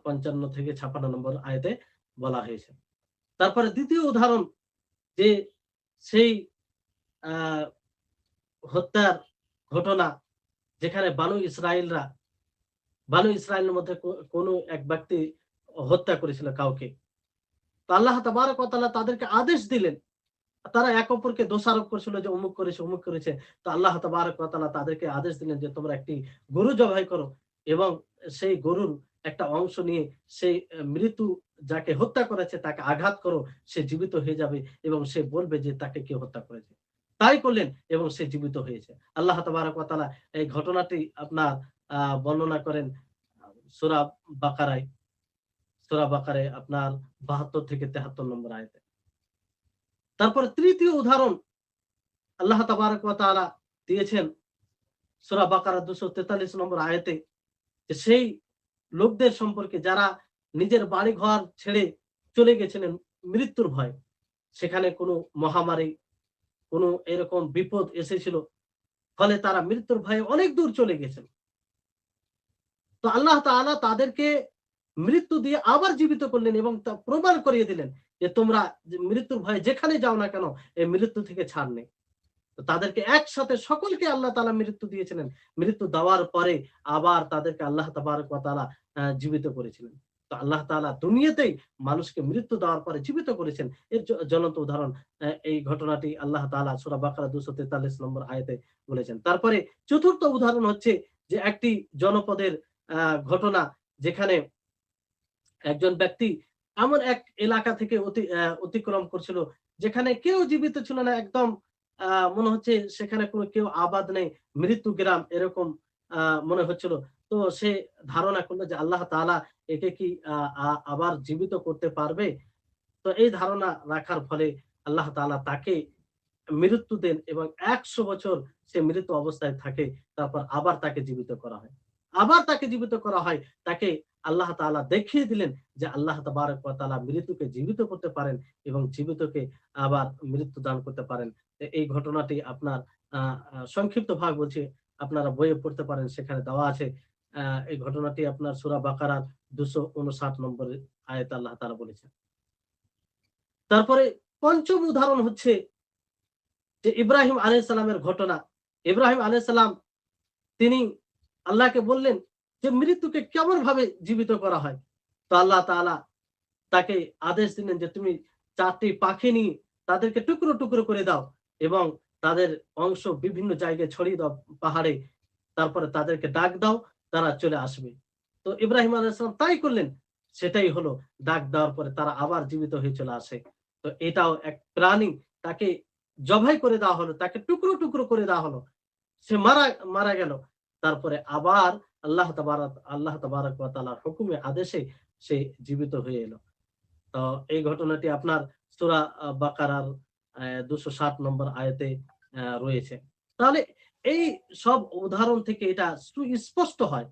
Speaker 1: ৫৫ থেকে ৫৬ নম্বর আয়াতে বলা হয়েছে। তারপরে ২য় উদাহরণ, যে সেই আ হত্যার ঘটনা, যেখানে বানু ইসরাইলের মধ্যে কোন এক ব্যক্তি হত্যা করেছিল কাউকে। তো আল্লাহ তাবারাক ওয়া তাআলা তাদেরকে আদেশ দিলেন। তারা এক অপরকে দোষারোপ করছিল যে অমুক করেছে, অমুক করেছে। তো আল্লাহ তাবারাক ওয়া তাআলা তাদেরকে আদেশ দিলেন যে তোমরা একটি গরু জবাই করো এবং সেই গরুর একটা অংশ নিয়ে সেই মৃত্যু যাকে হত্যা করেছে তাকে আঘাত করো, সে জীবিত হয়ে যাবে এবং সে বলবে যে তাকে কে হত্যা করেছে। তাই করলেন এবং সে জীবিত হয়েছে। আল্লাহ তাবারাক ওয়া তাআলা এই ঘটনাটি আপনার বর্ণনা করেন সূরা বাকারায় আপনার ৭২ থেকে ৭৩ নম্বর আয়াতে। তারপরে তৃতীয় উদাহরণ আল্লাহ তাবারাক ওয়া তাআলা দিয়েছেন সূরা বাকারা ২৪৩ নম্বর আয়াতে, যে সেই লোকদের সম্পর্কে যারা নিজের বাড়িঘর ছেড়ে চলে গেছিলেন মৃত্যুর ভয়ে। সেখানে কোনো মহামারী, কোনো এরকম বিপদ এসেছিল। ফলে তারা মৃত্যুর ভয়ে অনেক দূর চলে গেছেন। তো আল্লাহ তাআলা তাদেরকে মৃত্যু দিয়ে আবার জীবিত করলেন এবং তা প্রমাণ করিয়ে দিলেন যে তোমরা মৃত্যুর ভয়ে যেখানে যাও না কেন এই মৃত্যু থেকে ছাড় নেই। তো তাদেরকে একসাথে সকলকে আল্লাহ তাআলা মৃত্যু দিয়েছিলেন। মৃত্যু দেওয়ার পরে আবার তাদেরকে আল্লাহ তাবারক ওয়া তাআলা জীবিত করেছিলেন। তো আল্লাহ তাআলা দুনিয়াতেই মানুষকে মৃত্যু দেওয়ার পরে জীবিত করেছেন। এর জ্বলন্ত উদাহরণ এই ঘটনাটি আল্লাহ তাআলা সূরা বাকারা ২৪৩ নম্বর আয়াতে বলেছেন। তারপরে চতুর্থ উদাহরণ হচ্ছে যে একটি জনপদের ঘটনা, যেখানে একজন ব্যক্তি এমন এক এলাকা থেকে অতিক্রম করছিল যেখানে কেউ জীবিত ছিল না, একদম মনে হচ্ছে সেখানে কোনো কেউ আবাদ নেই, মৃত্যু গ্রাম এরকম মনে হচ্ছিল। তো সে ধারণা করলো যে আল্লাহ তাআলা একে কি আবার জীবিত করতে পারবে। তো এই ধারণা রাখার ফলে আল্লাহ তাআলা তাকে মৃত্যু দেন এবং ১০০ বছর সে মৃত অবস্থায় থাকে। তারপর আবার তাকে জীবিত করা হয়। আবার তাকে জীবিত করা হয়। তাকে আল্লাহ তাআলা দেখিয়ে দিলেন যে আল্লাহ তাবারক ওয়া তাআলা মৃত্যুকে জীবিত করতে পারেন এবং জীবিতকে আবার মৃত্যু দান করতে পারেন। এই ঘটনাটি আপনার আ আ সংক্ষিপ্ত ভাগ বলছি, আপনারা বইয়ে পড়তে পারেন, সেখানে দেওয়া আছে। আ এই ঘটনাটি আপনার সূরা বাকারার ২৫৯ নম্বরের আয়াতে আল্লাহ তাআলা বলেছেন। তারপরে পঞ্চম উদাহরণ হচ্ছে যে ইব্রাহিম আলাইহিস সালামের ঘটনা। ইব্রাহিম আলাইহিস সালাম তিনি আল্লাহকে বললেন যে মৃত্যুকে কেমন ভাবে জীবিত করা হয়। তো আল্লাহ তাআলা তাকে আদেশ দিলেন যে তুমি ৪ টি পাখি নিয়ে তাদেরকে টুকরো, টুকরো করে দাও এবং তাদের অংশ বিভিন্ন জায়গায় ছড়িয়ে দাও পাহাড়ে। তারপরে তাদেরকে ডাক দাও, তারা চলে আসবে। তো ইব্রাহিম আলাইহিস সালাম তাই করলেন। সেটাই হলো, ডাক দেওয়ার পরে তারা আবার জীবিত হয়ে চলে আসে। তো এটাও এক প্রাণী, তাকে জবাই করে দেওয়া হলো, তাকে টুকরো, টুকরো করে দেওয়া হলো। সে মারা মারা গেল। তারপরে আবার আল্লাহ তাবারাক ওয়া তাআলার হুকুমে আদেশে সে জীবিত হয়ে এলো। তো এই ঘটনাটি আপনার সূরা বাকারার ২৬০ নম্বর আয়াতে রয়েছে। তাহলে এই সব উদাহরণ থেকে এটা সুস্পষ্ট হয়,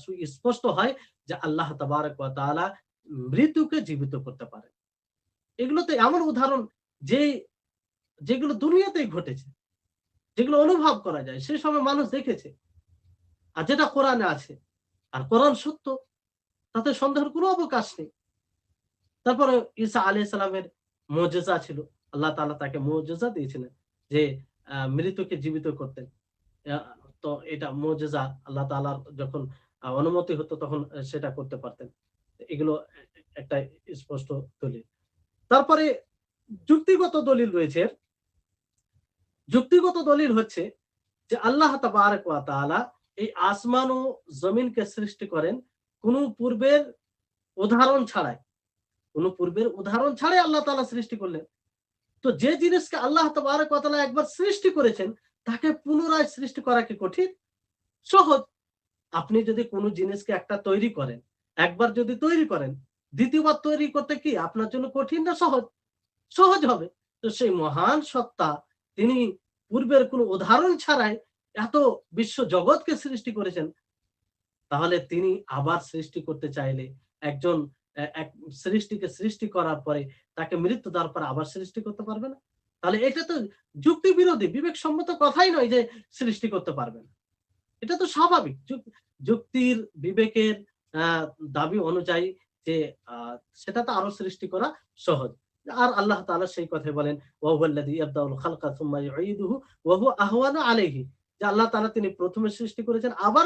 Speaker 1: সুস্পষ্ট হয় যে আল্লাহ তাবারাক ওয়া তাআলা মৃত্যুকে জীবিত করতে পারে। এগুলো তো এমন উদাহরণ যে যেগুলো দুনিয়াতেই ঘটেছে, যেগুলো অনুভব করা যায়, সে সময় মানুষ দেখেছে। আর যেটা কোরআনে আছে, আর কোরআন সত্য, তাতে সন্দেহের কোনো অবকাশ নেই। তারপরে ঈসা আলাইহিস সালামের মুজিজা ছিল। আল্লাহ তাআলা তাকে মুজিজা দিয়েছিলেন যে মৃতকে জীবিত করতেন। আ তো এটা মুজিজা, আল্লাহ তাআলার যখন অনুমতি হতো তখন সেটা করতে পারতেন। এগুলো একটা স্পষ্ট দলিল। তারপরে যুক্তিগত দলিল রয়েছে। যুক্তিগত দলিল হচ্ছে যে আল্লাহ তাবারক ওয়া তাআলা এই আসমান ও জমিনকে সৃষ্টি করেন কোন পূর্বের উদাহরণ ছাড়াই। কোন পূর্বের উদাহরণ ছাড়াই আল্লাহ তাআলা সৃষ্টি করলেন। তো যে জিনিসকে আল্লাহ তাবারক ওয়া তাআলা একবার সৃষ্টি করেছেন, তাকে পুনরায় সৃষ্টি করা কি কঠিন? সহজ। আপনি যদি কোন জিনিসকে একটা তৈরি করেন, একবার যদি তৈরি করেন, দ্বিতীয়বার তৈরি করতে কি আপনার জন্য কঠিন না সহজ? সহজ হবে। তো সেই মহান সত্তা, তিনি পূর্বের কোন উদাহরণ ছাড়াই এত বিশ্ব জগৎকে সৃষ্টি করেছেন। তাহলে তিনি আবার সৃষ্টি করতে চাইলে একজন এক সৃষ্টিকে সৃষ্টি করার পরে তাকে মৃত্যু দেওয়ার পর আবার সৃষ্টি করতে পারবে না? তাহলে এটা তো যুক্তি বিরোধী, বিবেকসম্মত কথাই নয় যে সৃষ্টি করতে পারবে না। এটা তো স্বাভাবিক। যুক্তির বিবেকের আ দাবি অনুযায়ী যে আ সেটা তো আরো সৃষ্টি করা সহজ। আর আল্লাহ তাআলা সেই কথাই বলেন, ওয়া হুয়াল্লাযী ইয়াবদাউল খালকা সুম্মা ইউঈদুহু ওয়া হুয়া আহওয়ানু আলাইহি। যে আল্লাহ তাআলা তিনি প্রথমে সৃষ্টি করেছেন, আবার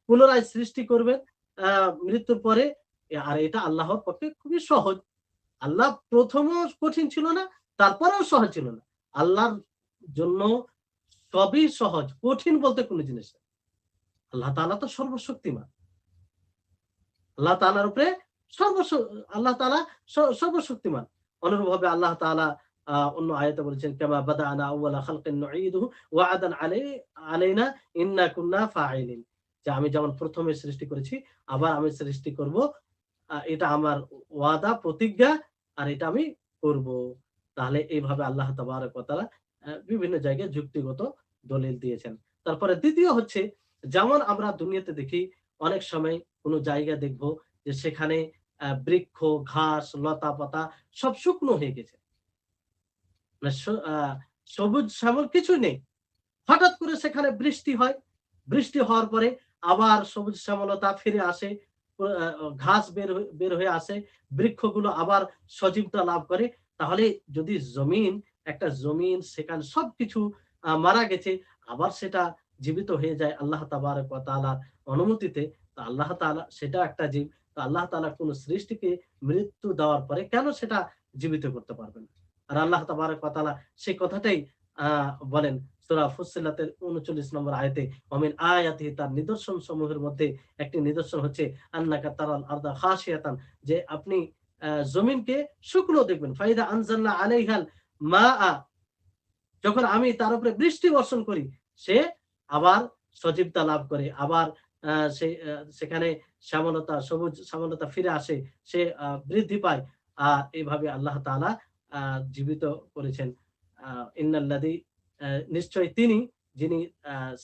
Speaker 1: পুনরায় সৃষ্টি করবেন আ মৃত্যুর পরে। আর এটা আল্লাহর পক্ষে খুবই সহজ। আল্লাহ প্রথমও কঠিন ছিল না, তারপরেও সহজ ছিল না। আল্লাহর জন্য সবই সহজ। কঠিন বলতে কোন জিনিস নেই। আল্লাহ তাআলা তো সর্বশক্তিমান। আল্লাহ তাআলার উপরে আল্লাহ তাআলা সর্বশক্তিমান। অনুরূপভাবে আল্লাহ তাআলা অন্য আয়াতে বলেছেন, কামা বাদাআনা আউওয়ালা খালকিন নুঈদুহু ওয়া'দান আলাইনা ইন্না কুন্না ফাঈলিন, যে আমি যেমন প্রথমে সৃষ্টি করেছি আবার আমি সৃষ্টি করব, এটা আমার ওয়াদা, প্রতিজ্ঞা, আর এটা আমি করব। তাহলে এইভাবে আল্লাহ তাবারক ওয়া তাআলা বিভিন্ন জায়গায় যুক্তিগত দলিল দিয়েছেন। তারপরে দ্বিতীয় হচ্ছে, যেমন আমরা দুনিয়াতে দেখি অনেক সময় কোন জায়গা দেখব যে সেখানে বৃক্ষ, ঘাস, লতা-পাতা সব শুকনো হয়ে গেছে। মানে সবুজ শ্যামল কিছুই নেই। হঠাৎ করে সেখানে বৃষ্টি হয়। বৃষ্টি হওয়ার পরে আবার সবুজ শ্যামলতা ফিরে আসে। ঘাস বের হয়ে আসে। বৃক্ষগুলো আবার সজীবতা লাভ করে। তাহলে যদি একটা জমিন সেখানে সবকিছু মারা গেছে, আবার সেটা জীবিত হয়ে যায় আল্লাহ তাবারক ওয়া তাআলার অনুমতিতে। তো আল্লাহ তাআলা সেটা একটা জীব। তো আল্লাহ তাআলা কোন সৃষ্টিকে মৃত্যু দেওয়ার পরে কেন সেটা জীবিত করতে পারবেন না? আর আল্লাহ তাবারক ওয়া তাআলা সেই কথাটাই বলেন সূরা ফুssiলাতের ৩৯ নম্বর আয়াতে, ওমিন আয়াতিহি, তার নিদর্শন সমূহের মধ্যে একটি নিদর্শন হচ্ছে আন্নাকা তারাল আরদা খাশিয়াতান, যে আপনি জমিনকে শুকনো দেখবেন। ফাইদা আনজালনা আলাইহাল মাআ, যখন আমি তার উপরে বৃষ্টি বর্ষণ করি সে আবার সজীবতা লাভ করে, আবার সেখানে সবুজ শ্যামলতা ফিরে আসে, সে বৃদ্ধি পায়। এইভাবে আল্লাহ তাআলা জীবিত করেছেন। ইন্নাল্লাযী, নিশ্চয় তিনি, যিনি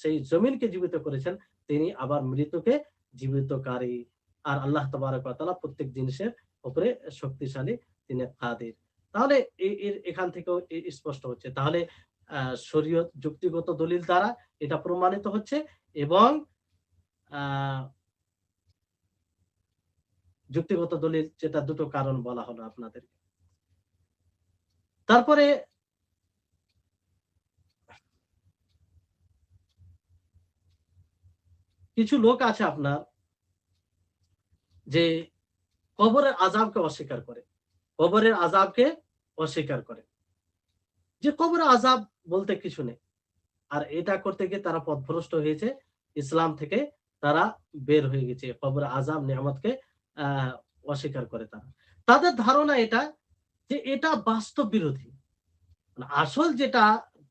Speaker 1: সেই জমিনকে জীবিত করেছেন, তিনি আবার মৃতকে জীবিতকারী। আর আল্লাহ তাবারক ওয়া তাআলা প্রত্যেক জিনিসের উপরে শক্তিশালী, তিনি কাদির। তাহলে এখান থেকেও স্পষ্ট হচ্ছে, তাহলে শরীয়ত যুক্তিগত দলিল দ্বারা এটা প্রমাণিত হচ্ছে, এবং যুক্তিগত দলিল যেটা দুটো কারণ বলা হলো আপনাদের। তারপরে কিছু লোক আছে আপনার, যে কবরের আযাবকে অস্বীকার করে, কবরের আযাবকে অস্বীকার করে, যে কবরের আযাব বলতে কিছু নেই। আর এটা করতে গিয়ে তারা পথভ্রষ্ট হয়েছে, ইসলাম থেকে তারা বের হয়ে গেছে। কবরের আযাব নিয়ামতকে আহ অস্বীকার করে তারা। তাদের ধারণা এটা, যে এটা বাস্তব বিরোধী, মানে আসল যেটা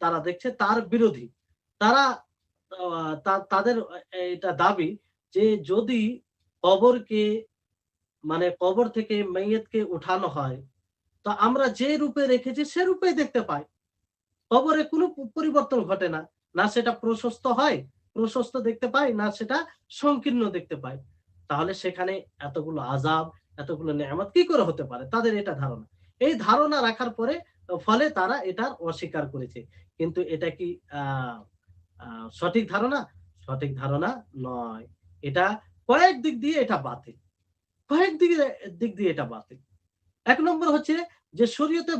Speaker 1: তারা দেখছে তার বিরোধী। তারা তাদের এটা দাবি যে যদি কবরকে, মানে কবর থেকে মাইয়াতকে উঠানো হয়, তো আমরা যে রূপে রেখেছি সে রূপেই দেখতে পাই। কবরে কোনো পরিবর্তন ঘটে না। না সেটা প্রশস্ত হয়, প্রশস্ত দেখতে পাই, না সেটা সংকীর্ণ দেখতে পাই। তাহলে সেখানে এতগুলো আযাব, এতগুলো নেয়ামত কি করে হতে পারে? তাদের এটা ধারণা। এই ধারণা রাখার ফলে তারা এটার অস্বীকার করেছে। কিন্তু এটা কি আ আ সঠিক ধারণা? সঠিক ধারণা নয়। এটা কয়েক দিক দিয়ে এটা বাতিল। কয়েক দিক দিয়ে এটা বাতিল। ১ নম্বর হচ্ছে যে শরীয়তে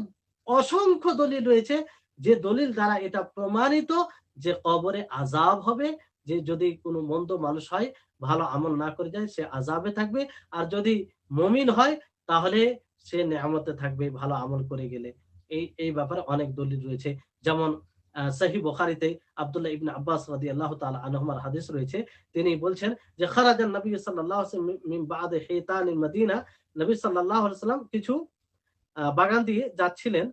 Speaker 1: অসংখ্য দলিল রয়েছে, যে দলিল দ্বারা এটা প্রমাণিত যে কবরে আযাব হবে। যে যদি কোনো মন্দ মানুষ হয়, ভালো আমল না করে যায়, সে আযাবে থাকবে। আর যদি মুমিন হয় তাহলে সে নেয়ামতে থাকবে ভালো আমল করে গেলে। এই ব্যাপারে অনেক দলিল রয়েছে। যেমন সহিহ বুখারীতে আব্দুল্লাহ ইবনে আব্বাস রাদিয়াল্লাহু তাআলা আনহুমার হাদিস রয়েছে। তিনি বলছেন যে খারাজান নবী সাল্লাল্লাহু আলাইহি ওয়াসাল্লাম মিন বা'দি হিতানিল মদিনা, নবী সাল্লাল্লাহু আলাইহি ওয়াসাল্লাম কিছু বাগান দিয়ে যাচ্ছিলেন।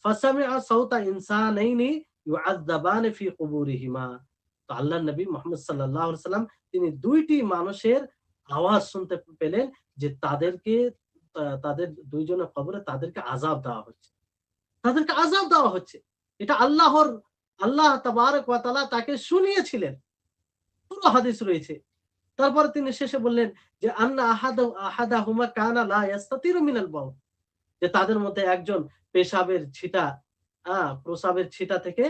Speaker 1: ফাসামিআ সাউতা ইনসানাইনি ইউআযযাবানি ফি কুবুরিহিমা। তো আল্লাহর নবী মুহাম্মদ সাল্লাল্লাহু আলাইহি ওয়াসাল্লাম তিনি ২ টি মানুষের আওয়াজ শুনতে পেলেন, যে তাদের ২ জনের কবরে তাদেরকে আযাব দেওয়া হচ্ছে। তাদেরকে আযাব দেওয়া হচ্ছে। এটা আল্লাহ তাবারক ওয়া তাআলা তাকে শুনিয়েছিলেন। পুরো হাদিস রয়েছে। তারপরে তিনি শেষে বললেন যে আন্না আহাদাহুমা কানা লা ইয়াস্তাতিরু মিনাল বাউল, যে তাদের মধ্যে একজন প্রসাবের ছিটা থেকে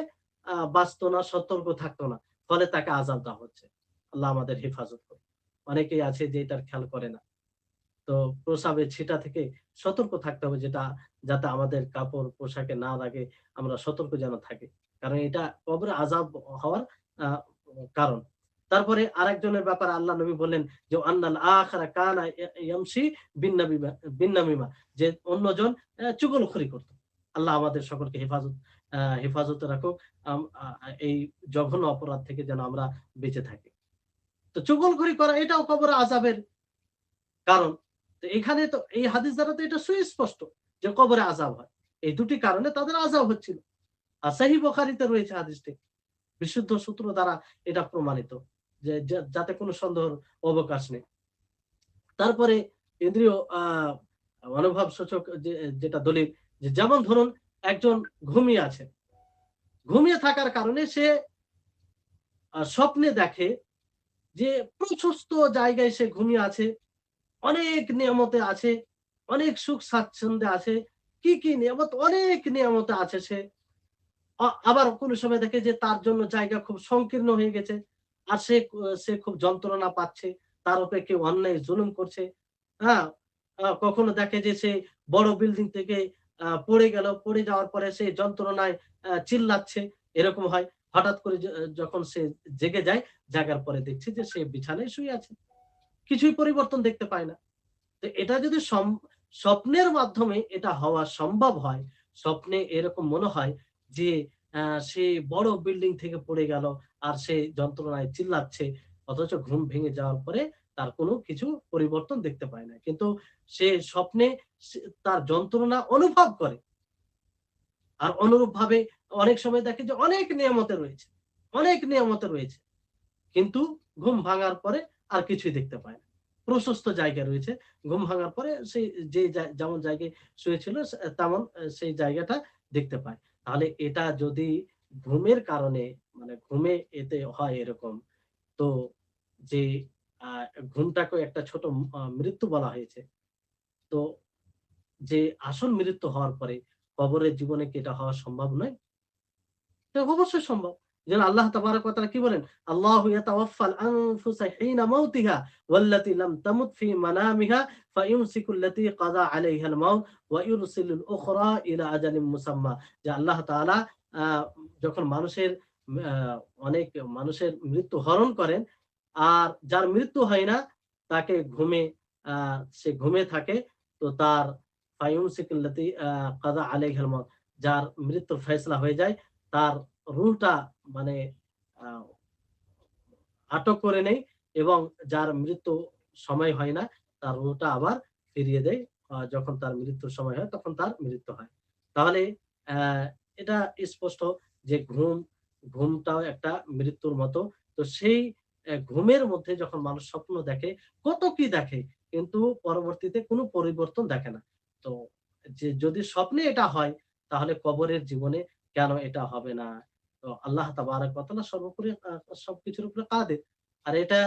Speaker 1: বাঁচতো না, সতর্ক থাকতো না। ফলে তাকে আযাব দেওয়া হচ্ছে। আল্লাহ আমাদের হেফাজত করুন। অনেকেই আছে যে এটার খেয়াল করে না। তো প্রসাবের ছিটা থেকে সতর্ক থাকতে হবে, যাতে আমাদের কাপড় পোশাকে না লাগে, আমরা সতর্ক যেন থাকি। কারণ এটা কবরে আযাব হওয়ার আ কারণ। তারপরে আরেকজনের ব্যাপারে আল্লাহ নবী বললেন যে আন্নাল আখারা কানা ইয়ামশি বিন নামিমা, যে অন্যজন চুগলখড়ি করত। আল্লাহ আমাদের সকলকে হেফাজতে রাখুক। এই জঘন্য অপরাধ থেকে যেন আমরা বেঁচে থাকি। তো চুগলখড়ি করা এটাও কবরে আযাবের কারণ তো এখানে তো এই হাদিস দ্বারা তো এটা সুস্পষ্ট যে কবরে আযাব হয়। এই দুটি কারণে তাদের আযাব হচ্ছিল। আর সহিহ বুখারীতে রয়েছে হাদিসটি। বিশুদ্ধ সূত্র দ্বারা এটা প্রমাণিত যে যাতে কোনো সন্দেহের অবকাশ নেই। তারপরে ইন্দ্রিয় অনুভব সূচক যেটা দলিল, যে যেমন ধরুন একজন ঘুমিয়ে আছে। ঘুমিয়ে থাকার কারণে সে স্বপ্নে দেখে যে প্রশস্ত জায়গায় সে ঘুমিয়ে আছে, অনেক নিয়ামতে আছে, অনেক সুখ স্বাচ্ছন্দ্যে আছে। কি নিয়ামত? অনেক নিয়ামতে আছে সে। আবার কোন সময় দেখে যে তার জন্য জায়গা খুব সংকীর্ণ হয়ে গেছে। আর সে খুব যন্ত্রণা পাচ্ছে। তার উপরে কেউ অন্যায় জুলুম করছে। হ্যাঁ? কখনো দেখে যে সে বড় বিল্ডিং থেকে পড়ে গেল। পড়ে যাওয়ার পরে সে যন্ত্রণায় চিল্লাচ্ছে। এরকম হয়। হঠাৎ করে যখন সে জেগে যায়, জাগার পরে দেখছে যে সে বিছানায় শুয়ে আছে। কিছুই পরিবর্তন দেখতে পায় না। তো এটা যদি স্বপ্নের মাধ্যমে এটা হওয়া সম্ভব হয়, স্বপ্নে এরকম মনে হয় যে সে বড় বিল্ডিং থেকে পড়ে গেল আর সে যন্ত্রণায় চিল্লাচ্ছে। অথচ ঘুম ভেঙে যাওয়ার পরে তার কোনো কিছু পরিবর্তন দেখতে পায় না। কিন্তু সে স্বপ্নে তার যন্ত্রণা অনুভব করে। আর অনুরূপভাবে অনেক সময় দেখে যে অনেক নিয়ামতে রয়েছে, অনেক নিয়ামতে রয়েছে। কিন্তু ঘুম ভাঙার পরে আর কিছুই দেখতে পায় না। প্রশস্ত জায়গা রয়েছে। ঘুম ভাঙার পরে সেই যেমন জায়গায় শুয়েছিল তেমন সেই জায়গাটা দেখতে পায়। তাহলে এটা যদি ঘুমের কারণে, মানে ঘুমে এতে হয় এরকম, তো যে আ ঘুমটাকেও একটা ছোট মৃত্যু বলা হয়েছে। তো যে আসল মৃত্যু হওয়ার পরে কবরের জীবনে কি এটা হওয়া সম্ভব নয়? তো অবশ্যই সম্ভব। যেন আল্লাহ তাবারাক ওয়া তাআলা কি বলেন? আল্লাহু ইয়াতাওয়াফফাল আনফুসা হিনা মাউতিহা ওয়াল্লাতী লাম তামুত ফি মানামিহা ফায়ুমসিকু আল্লাতী কাযা আলাইহাল মাউত ওয়া ইউরসিলুল উখরা ইলা আজালিম মুসাম্মা। যে আল্লাহ তাআলা আ যখন আ অনেক মানুষের মৃত্যু হরণ করেন, আর যার মৃত্যু হয় না তাকে আ সে ঘুমে থাকে, তো তার ফায়ুমসিকু আল্লাতী কাযা আলাইহাল মাউত, যার মৃত্যুর ফয়সালা হয়ে যায়, তার রুহটা মানে আ আটক করে নেই, এবং যার মৃত্যু সময় হয় না, তার রুহটা আবার ফিরিয়ে দেয়। যখন তার মৃত্যুর সময় হয় তখন তার মৃত্যু হয়। তাহলে অ্যা এটা স্পষ্ট যে ঘুমটাও একটা মৃত্যুর মতো। তো সেই ঘুমের মধ্যে যখন মানুষ স্বপ্ন দেখে, কত কি দেখে, কিন্তু পরবর্তীতে কোনো পরিবর্তন দেখে না। তো যদি স্বপ্নে এটা হয়, তাহলে কবরের জীবনে কেন এটা হবে না? তো আল্লাহ তাবারাক ওয়া তাআলা সর্বোপরি সবকিছুর উপরে কাদের। আর এটা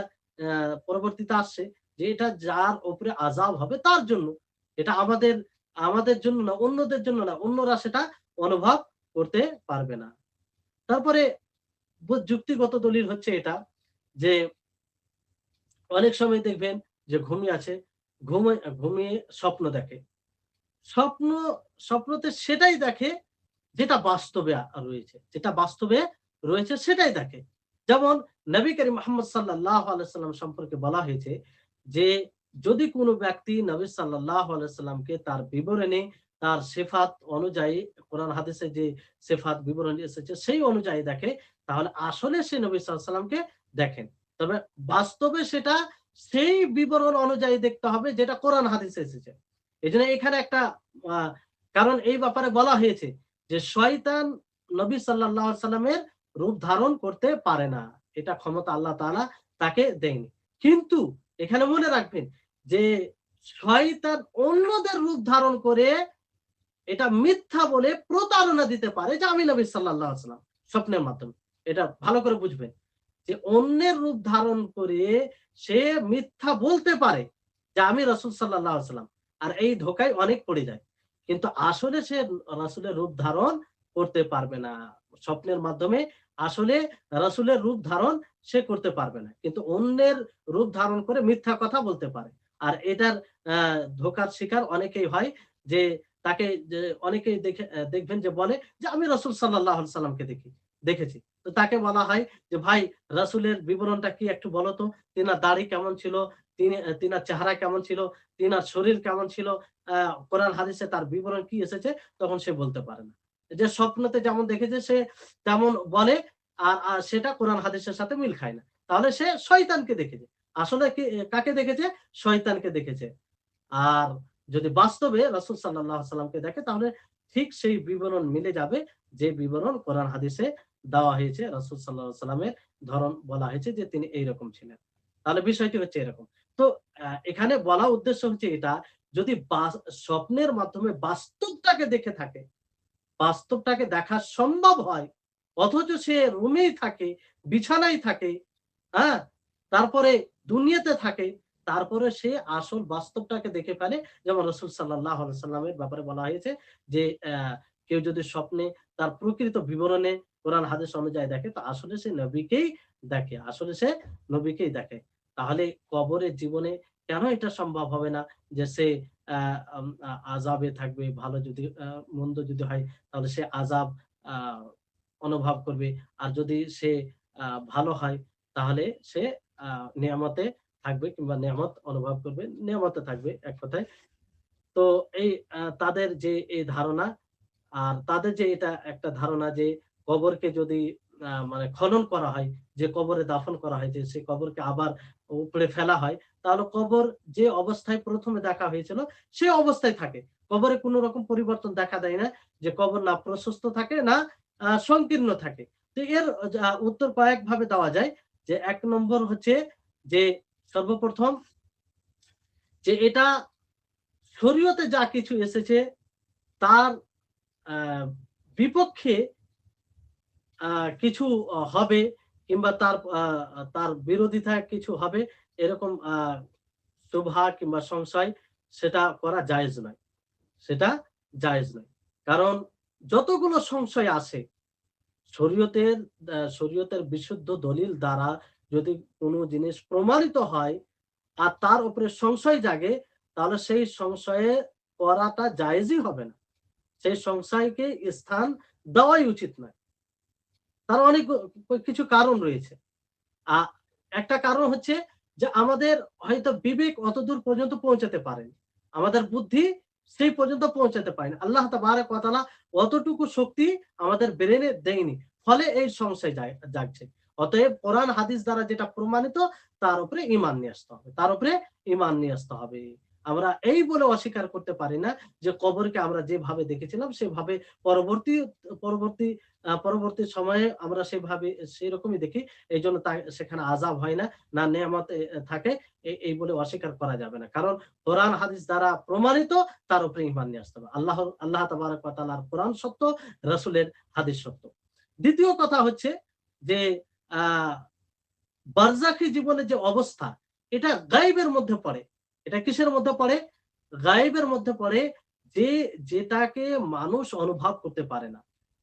Speaker 1: পরবর্তীতে আসছে যে এটা যার উপরে আযাব হবে তার জন্য। এটা আমাদের জন্য না, অন্যদের জন্য না। অন্যরা সেটা অনুভব করতে পারবে না। তারপরে যুক্তিগত দলিল হচ্ছে এটা যে অনেক সময় দেখবেন যে ঘুমিয়ে আছে, ঘুমিয়ে স্বপ্ন দেখে। স্বপ্ন স্বপ্নতে সেটাই দেখে যেটা বাস্তবে রয়েছে। যেটা বাস্তবে রয়েছে সেটাই দেখে। যেমন নবী করিম মুহাম্মদ সাল্লাল্লাহু আলাইহি সাল্লাম সম্পর্কে বলা হয়েছে যে, যদি কোন ব্যক্তি নবী সাল্লাল্লাহু আলাইহি সাল্লামকে তার বিবরণে, তার সিফাত অনুযায়ী, কোরআন হাদিসে যে সিফাত বিবরণী এসেছে সেই অনুযায়ী দেখে, তাহলে আসলে সে নবী সাল্লাল্লাহু আলাইহি সাল্লামকে দেখেন। তবে বাস্তবে সেটা সেই বিবরণ অনুযায়ী দেখতে হবে যেটা কোরআন হাদিসে এসেছে। এজন্য এখানে একটা আ কারণ এই ব্যাপারে বলা হয়েছে যে শয়তান নবী সাল্লাল্লাহু আলাইহি সাল্লামের রূপ ধারণ করতে পারে না। এটা ক্ষমতা আল্লাহ তাআলা তাকে দেয়নি। কিন্তু এখানে মনে রাখবেন যে শয়তান অন্যদের রূপ ধারণ করে এটা মিথ্যা বলে প্রতারণা দিতে পারে যে আমি নবী সাল্লাল্লাহু আলাইহি ওয়াসাল্লাম, স্বপ্নের মাধ্যমে। এটা ভালো করে বুঝবেন। যে অন্যের রূপ ধারণ করে সে মিথ্যা বলতে পারে যে আমি রাসূল সাল্লাল্লাহু আলাইহি ওয়াসাল্লাম। আর এই ধোঁকায় অনেক পড়ে যায়। কিন্তু আসলে সে রাসূলের রূপ ধারণ করতে পারবে না। স্বপ্নের মাধ্যমে আসলে রাসূলের রূপ ধারণ সে করতে পারবে না। কিন্তু অন্যের রূপ ধারণ করে মিথ্যা কথা বলতে পারে। আর এটার আ ধোঁকার শিকার অনেকেই হয় যে তাকে যে অনেকেই দেখবেন যে বলে যে আমি রাসূল সাল্লাল্লাহু আলাইহি সাল্লামকে দেখেছি। তো তাকে বলা হয় যে ভাই রাসূলের বিবরণটা কি একটু বলো তো? তিনার দাড়ি কেমন ছিল? তিনার চেহারা কেমন ছিল? তিনার শরীর কেমন ছিল? আ কোরআন হাদিসে তার বিবরণ কি এসেছে? তখন সে বলতে পারে না। যে স্বপ্নতে যেমন দেখেছে সে তেমন বলে, আর সেটা কোরআন হাদিসের সাথে মিল খায় না। তাহলে সে শয়তানকে দেখেছে। আসলে কাকে দেখেছে? শয়তানকে দেখেছে। আর যদি বাস্তবে রাসূল সাল্লাল্লাহু আলাইহি সাল্লামকে দেখে তাহলে ঠিক সেই বিবরণ মিলে যাবে যে বিবরণ কোরআন হাদিসে দেওয়া হয়েছে। রাসূল সাল্লাল্লাহু আলাইহি সাল্লামের ধরন বলা হয়েছে যে তিনি এইরকম ছিলেন। তাহলে বিষয়টি হচ্ছে এরকম। তো এখানে বলা উদ্দেশ্য হচ্ছে এটা, যদি স্বপ্নের মাধ্যমে বাস্তবটাকে দেখে থাকে, বাস্তবটাকে দেখা সম্ভব হয়, অথচ সে রুমেই থাকে, বিছানায় থাকে, হ্যাঁ? তারপরে দুনিয়াতে থাকে, তারপরে সে আসল বাস্তবটাকে দেখে ফেলে। যেমন রাসূল সাল্লাল্লাহু আলাইহি সাল্লামের ব্যাপারে বলা হয়েছে যে, কেউ যদি স্বপ্নে তার প্রকৃত বিবরণে কোরআন হাদিস অনুযায়ী দেখে, তো আসলে সে নবীকেই দেখে। আসলে সে নবীকেই দেখে। তাহলে কবরের জীবনে কেন এটা সম্ভব হবে না যে সে আ আম আ আযাবে থাকবে, ভালো যদি মন্দ যদি হয় তাহলে সে আযাব আ অনুভব করবে। আর যদি সে আ ভালো হয় তাহলে সে আ নেয়ামতে থাকবে কিংবা নেয়ামত অনুভব করবে, নেয়ামতে থাকবে এক কথায়। তো এই তাদের যে এই ধারণা, আর তাদের যে এটা একটা ধারণা যে কবরকে যদি মানে খনন করা হয়, যে কবরে দাফন করা হয়, যে সেই কবরকে আবার উপড়ে ফেলা হয়, তাহলে কবর যে অবস্থায় ১ম এ দেখা হয়েছিল, সে অবস্থায় থাকে। কবরে কোন রকম পরিবর্তন দেখা দেয় না। যে কবর না প্রশস্ত থাকে না সংকীর্ণ থাকে। তো এর উত্তর কয়েকভাবে দেওয়া যায়। যে ১ নম্বর হচ্ছে যে সর্বপ্রথম যে এটা শরীয়তে যা কিছু এসেছে তার আ বিপক্ষে আ কিছু হবে কিংবা তার বিরোধিতায় কিছু হবে, এরকম শুবহা কিংবা সংশয় সেটা করা জায়েজ নয়। সেটা জায়েজ নয়। কারণ যতগুলো সংশয় আছে শরীয়তের বিশুদ্ধ দলিল দ্বারা যদি কোন জিনিস প্রমাণিত হয় আর তার উপরে সংশয় জাগে, তাহলে সেই সংশয়ে করাটা জায়েজই হবে না। সেই সংশয়কে স্থান দেওয়াই উচিত নয়। তার অনেক কিছু কারণ রয়েছে। আ একটা কারণ হচ্ছে যে আমাদের হয়তো বিবেক অতদূর পর্যন্ত পৌঁছাতে পারেনি। আমাদের বুদ্ধি সেই পর্যন্ত পৌঁছাতে পারেনি। আল্লাহ তাবারাক ওয়া তাআলা অতটুকু শক্তি আমাদের ব্রেইনে দেয়নি। ফলে এই সংশয় জাগছে। অতএব কোরআন হাদিস দ্বারা যেটা প্রমাণিত তার উপরে ঈমান নিয়ে আসতে হবে। তার উপরে ঈমান নিয়ে আসতে হবে। আমরা এই বলে অস্বীকার করতে পারি না যে কবরকে আমরা যেভাবে দেখেছিলাম সেভাবে পরবর্তী পরবর্তী পরবর্তী সময়ে আমরা সেভাবে সেরকমই দেখি। এইজন্য সেখানে আযাব হয় না, না নেয়ামত থাকে, এই বলে অস্বীকার করা যাবে না। কারণ কোরআন হাদিস দ্বারা প্রমাণিত তার উপরে ঈমান নিয়ে আসতে হবে। আল্লাহ তাবারাক ওয়া তাআলার কোরআন সত্য, রাসূলের হাদিস সত্য। দ্বিতীয় কথা হচ্ছে যে আ বারজাখি জীবনের যে অবস্থা, এটা গায়েবের মধ্যে পড়ে। এটা কিসের মধ্যে পড়ে? গায়েবের মধ্যে পড়ে, যে যেটাকে মানুষ অনুভব করতে পারে না।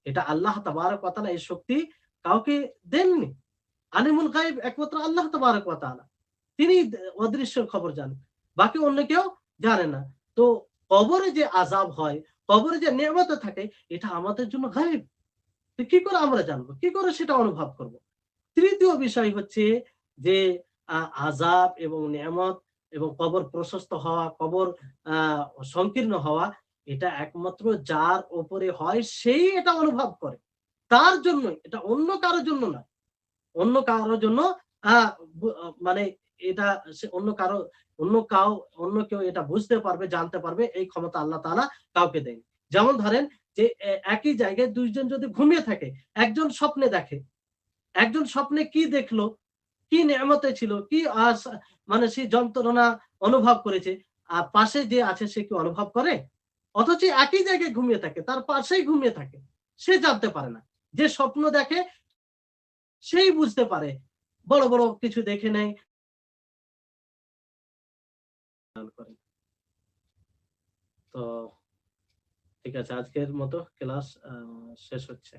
Speaker 1: এটা আল্লাহ তাবারাক ওয়া তাআলা এই শক্তি কাউকে দেননি। আলিমুল গায়ব একমাত্র আল্লাহ তাবারাক ওয়া তাআলা। তিনি অদৃশ্যের খবর জানেন। বাকি অন্য কেউ জানে না। তো কবরে যে আযাব হয়, কবরে যে নেয়ামত থাকে, এটা আমাদের জন্য গায়েব। তো কি করে আমরা জানবো? কি করে সেটা অনুভব করব? তৃতীয় বিষয় হচ্ছে যে আ আযাব এবং নেয়ামত এবং কবর প্রশস্ত হওয়া, কবর আ সংকীর্ণ হওয়া, এটা একমাত্র যার উপরে হয় সেই এটা অনুভব করে। তার জন্যই, এটা অন্য কারো জন্য নয়। অন্য কারো জন্য আ মানে এটা সে অন্য কাউ অন্য কেউ এটা বুঝতে পারবে, জানতে পারবে, এই ক্ষমতা আল্লাহ তাআলা কাউকে দেয়নি। যেমন ধরেন যে একই জায়গায় ২ জন যদি ঘুমিয়ে থাকে, একজন স্বপ্নে দেখে। একজন স্বপ্নে কি দেখলো, কি নেয়ামতে ছিল, কি মানে সে যন্ত্রণা অনুভব করেছে। আর পাশে যে আছে সে কি অনুভব করে? অথচ একই জায়গায় ঘুমিয়ে থাকে, তার পাশেই ঘুমিয়ে থাকে। সে জানতে পারে না। যে স্বপ্ন দেখে সেই বুঝতে পারে। বড়, বড় কিছু দেখে নেয়। তো ঠিক আছে, আজকের মতো ক্লাস শেষ হচ্ছে।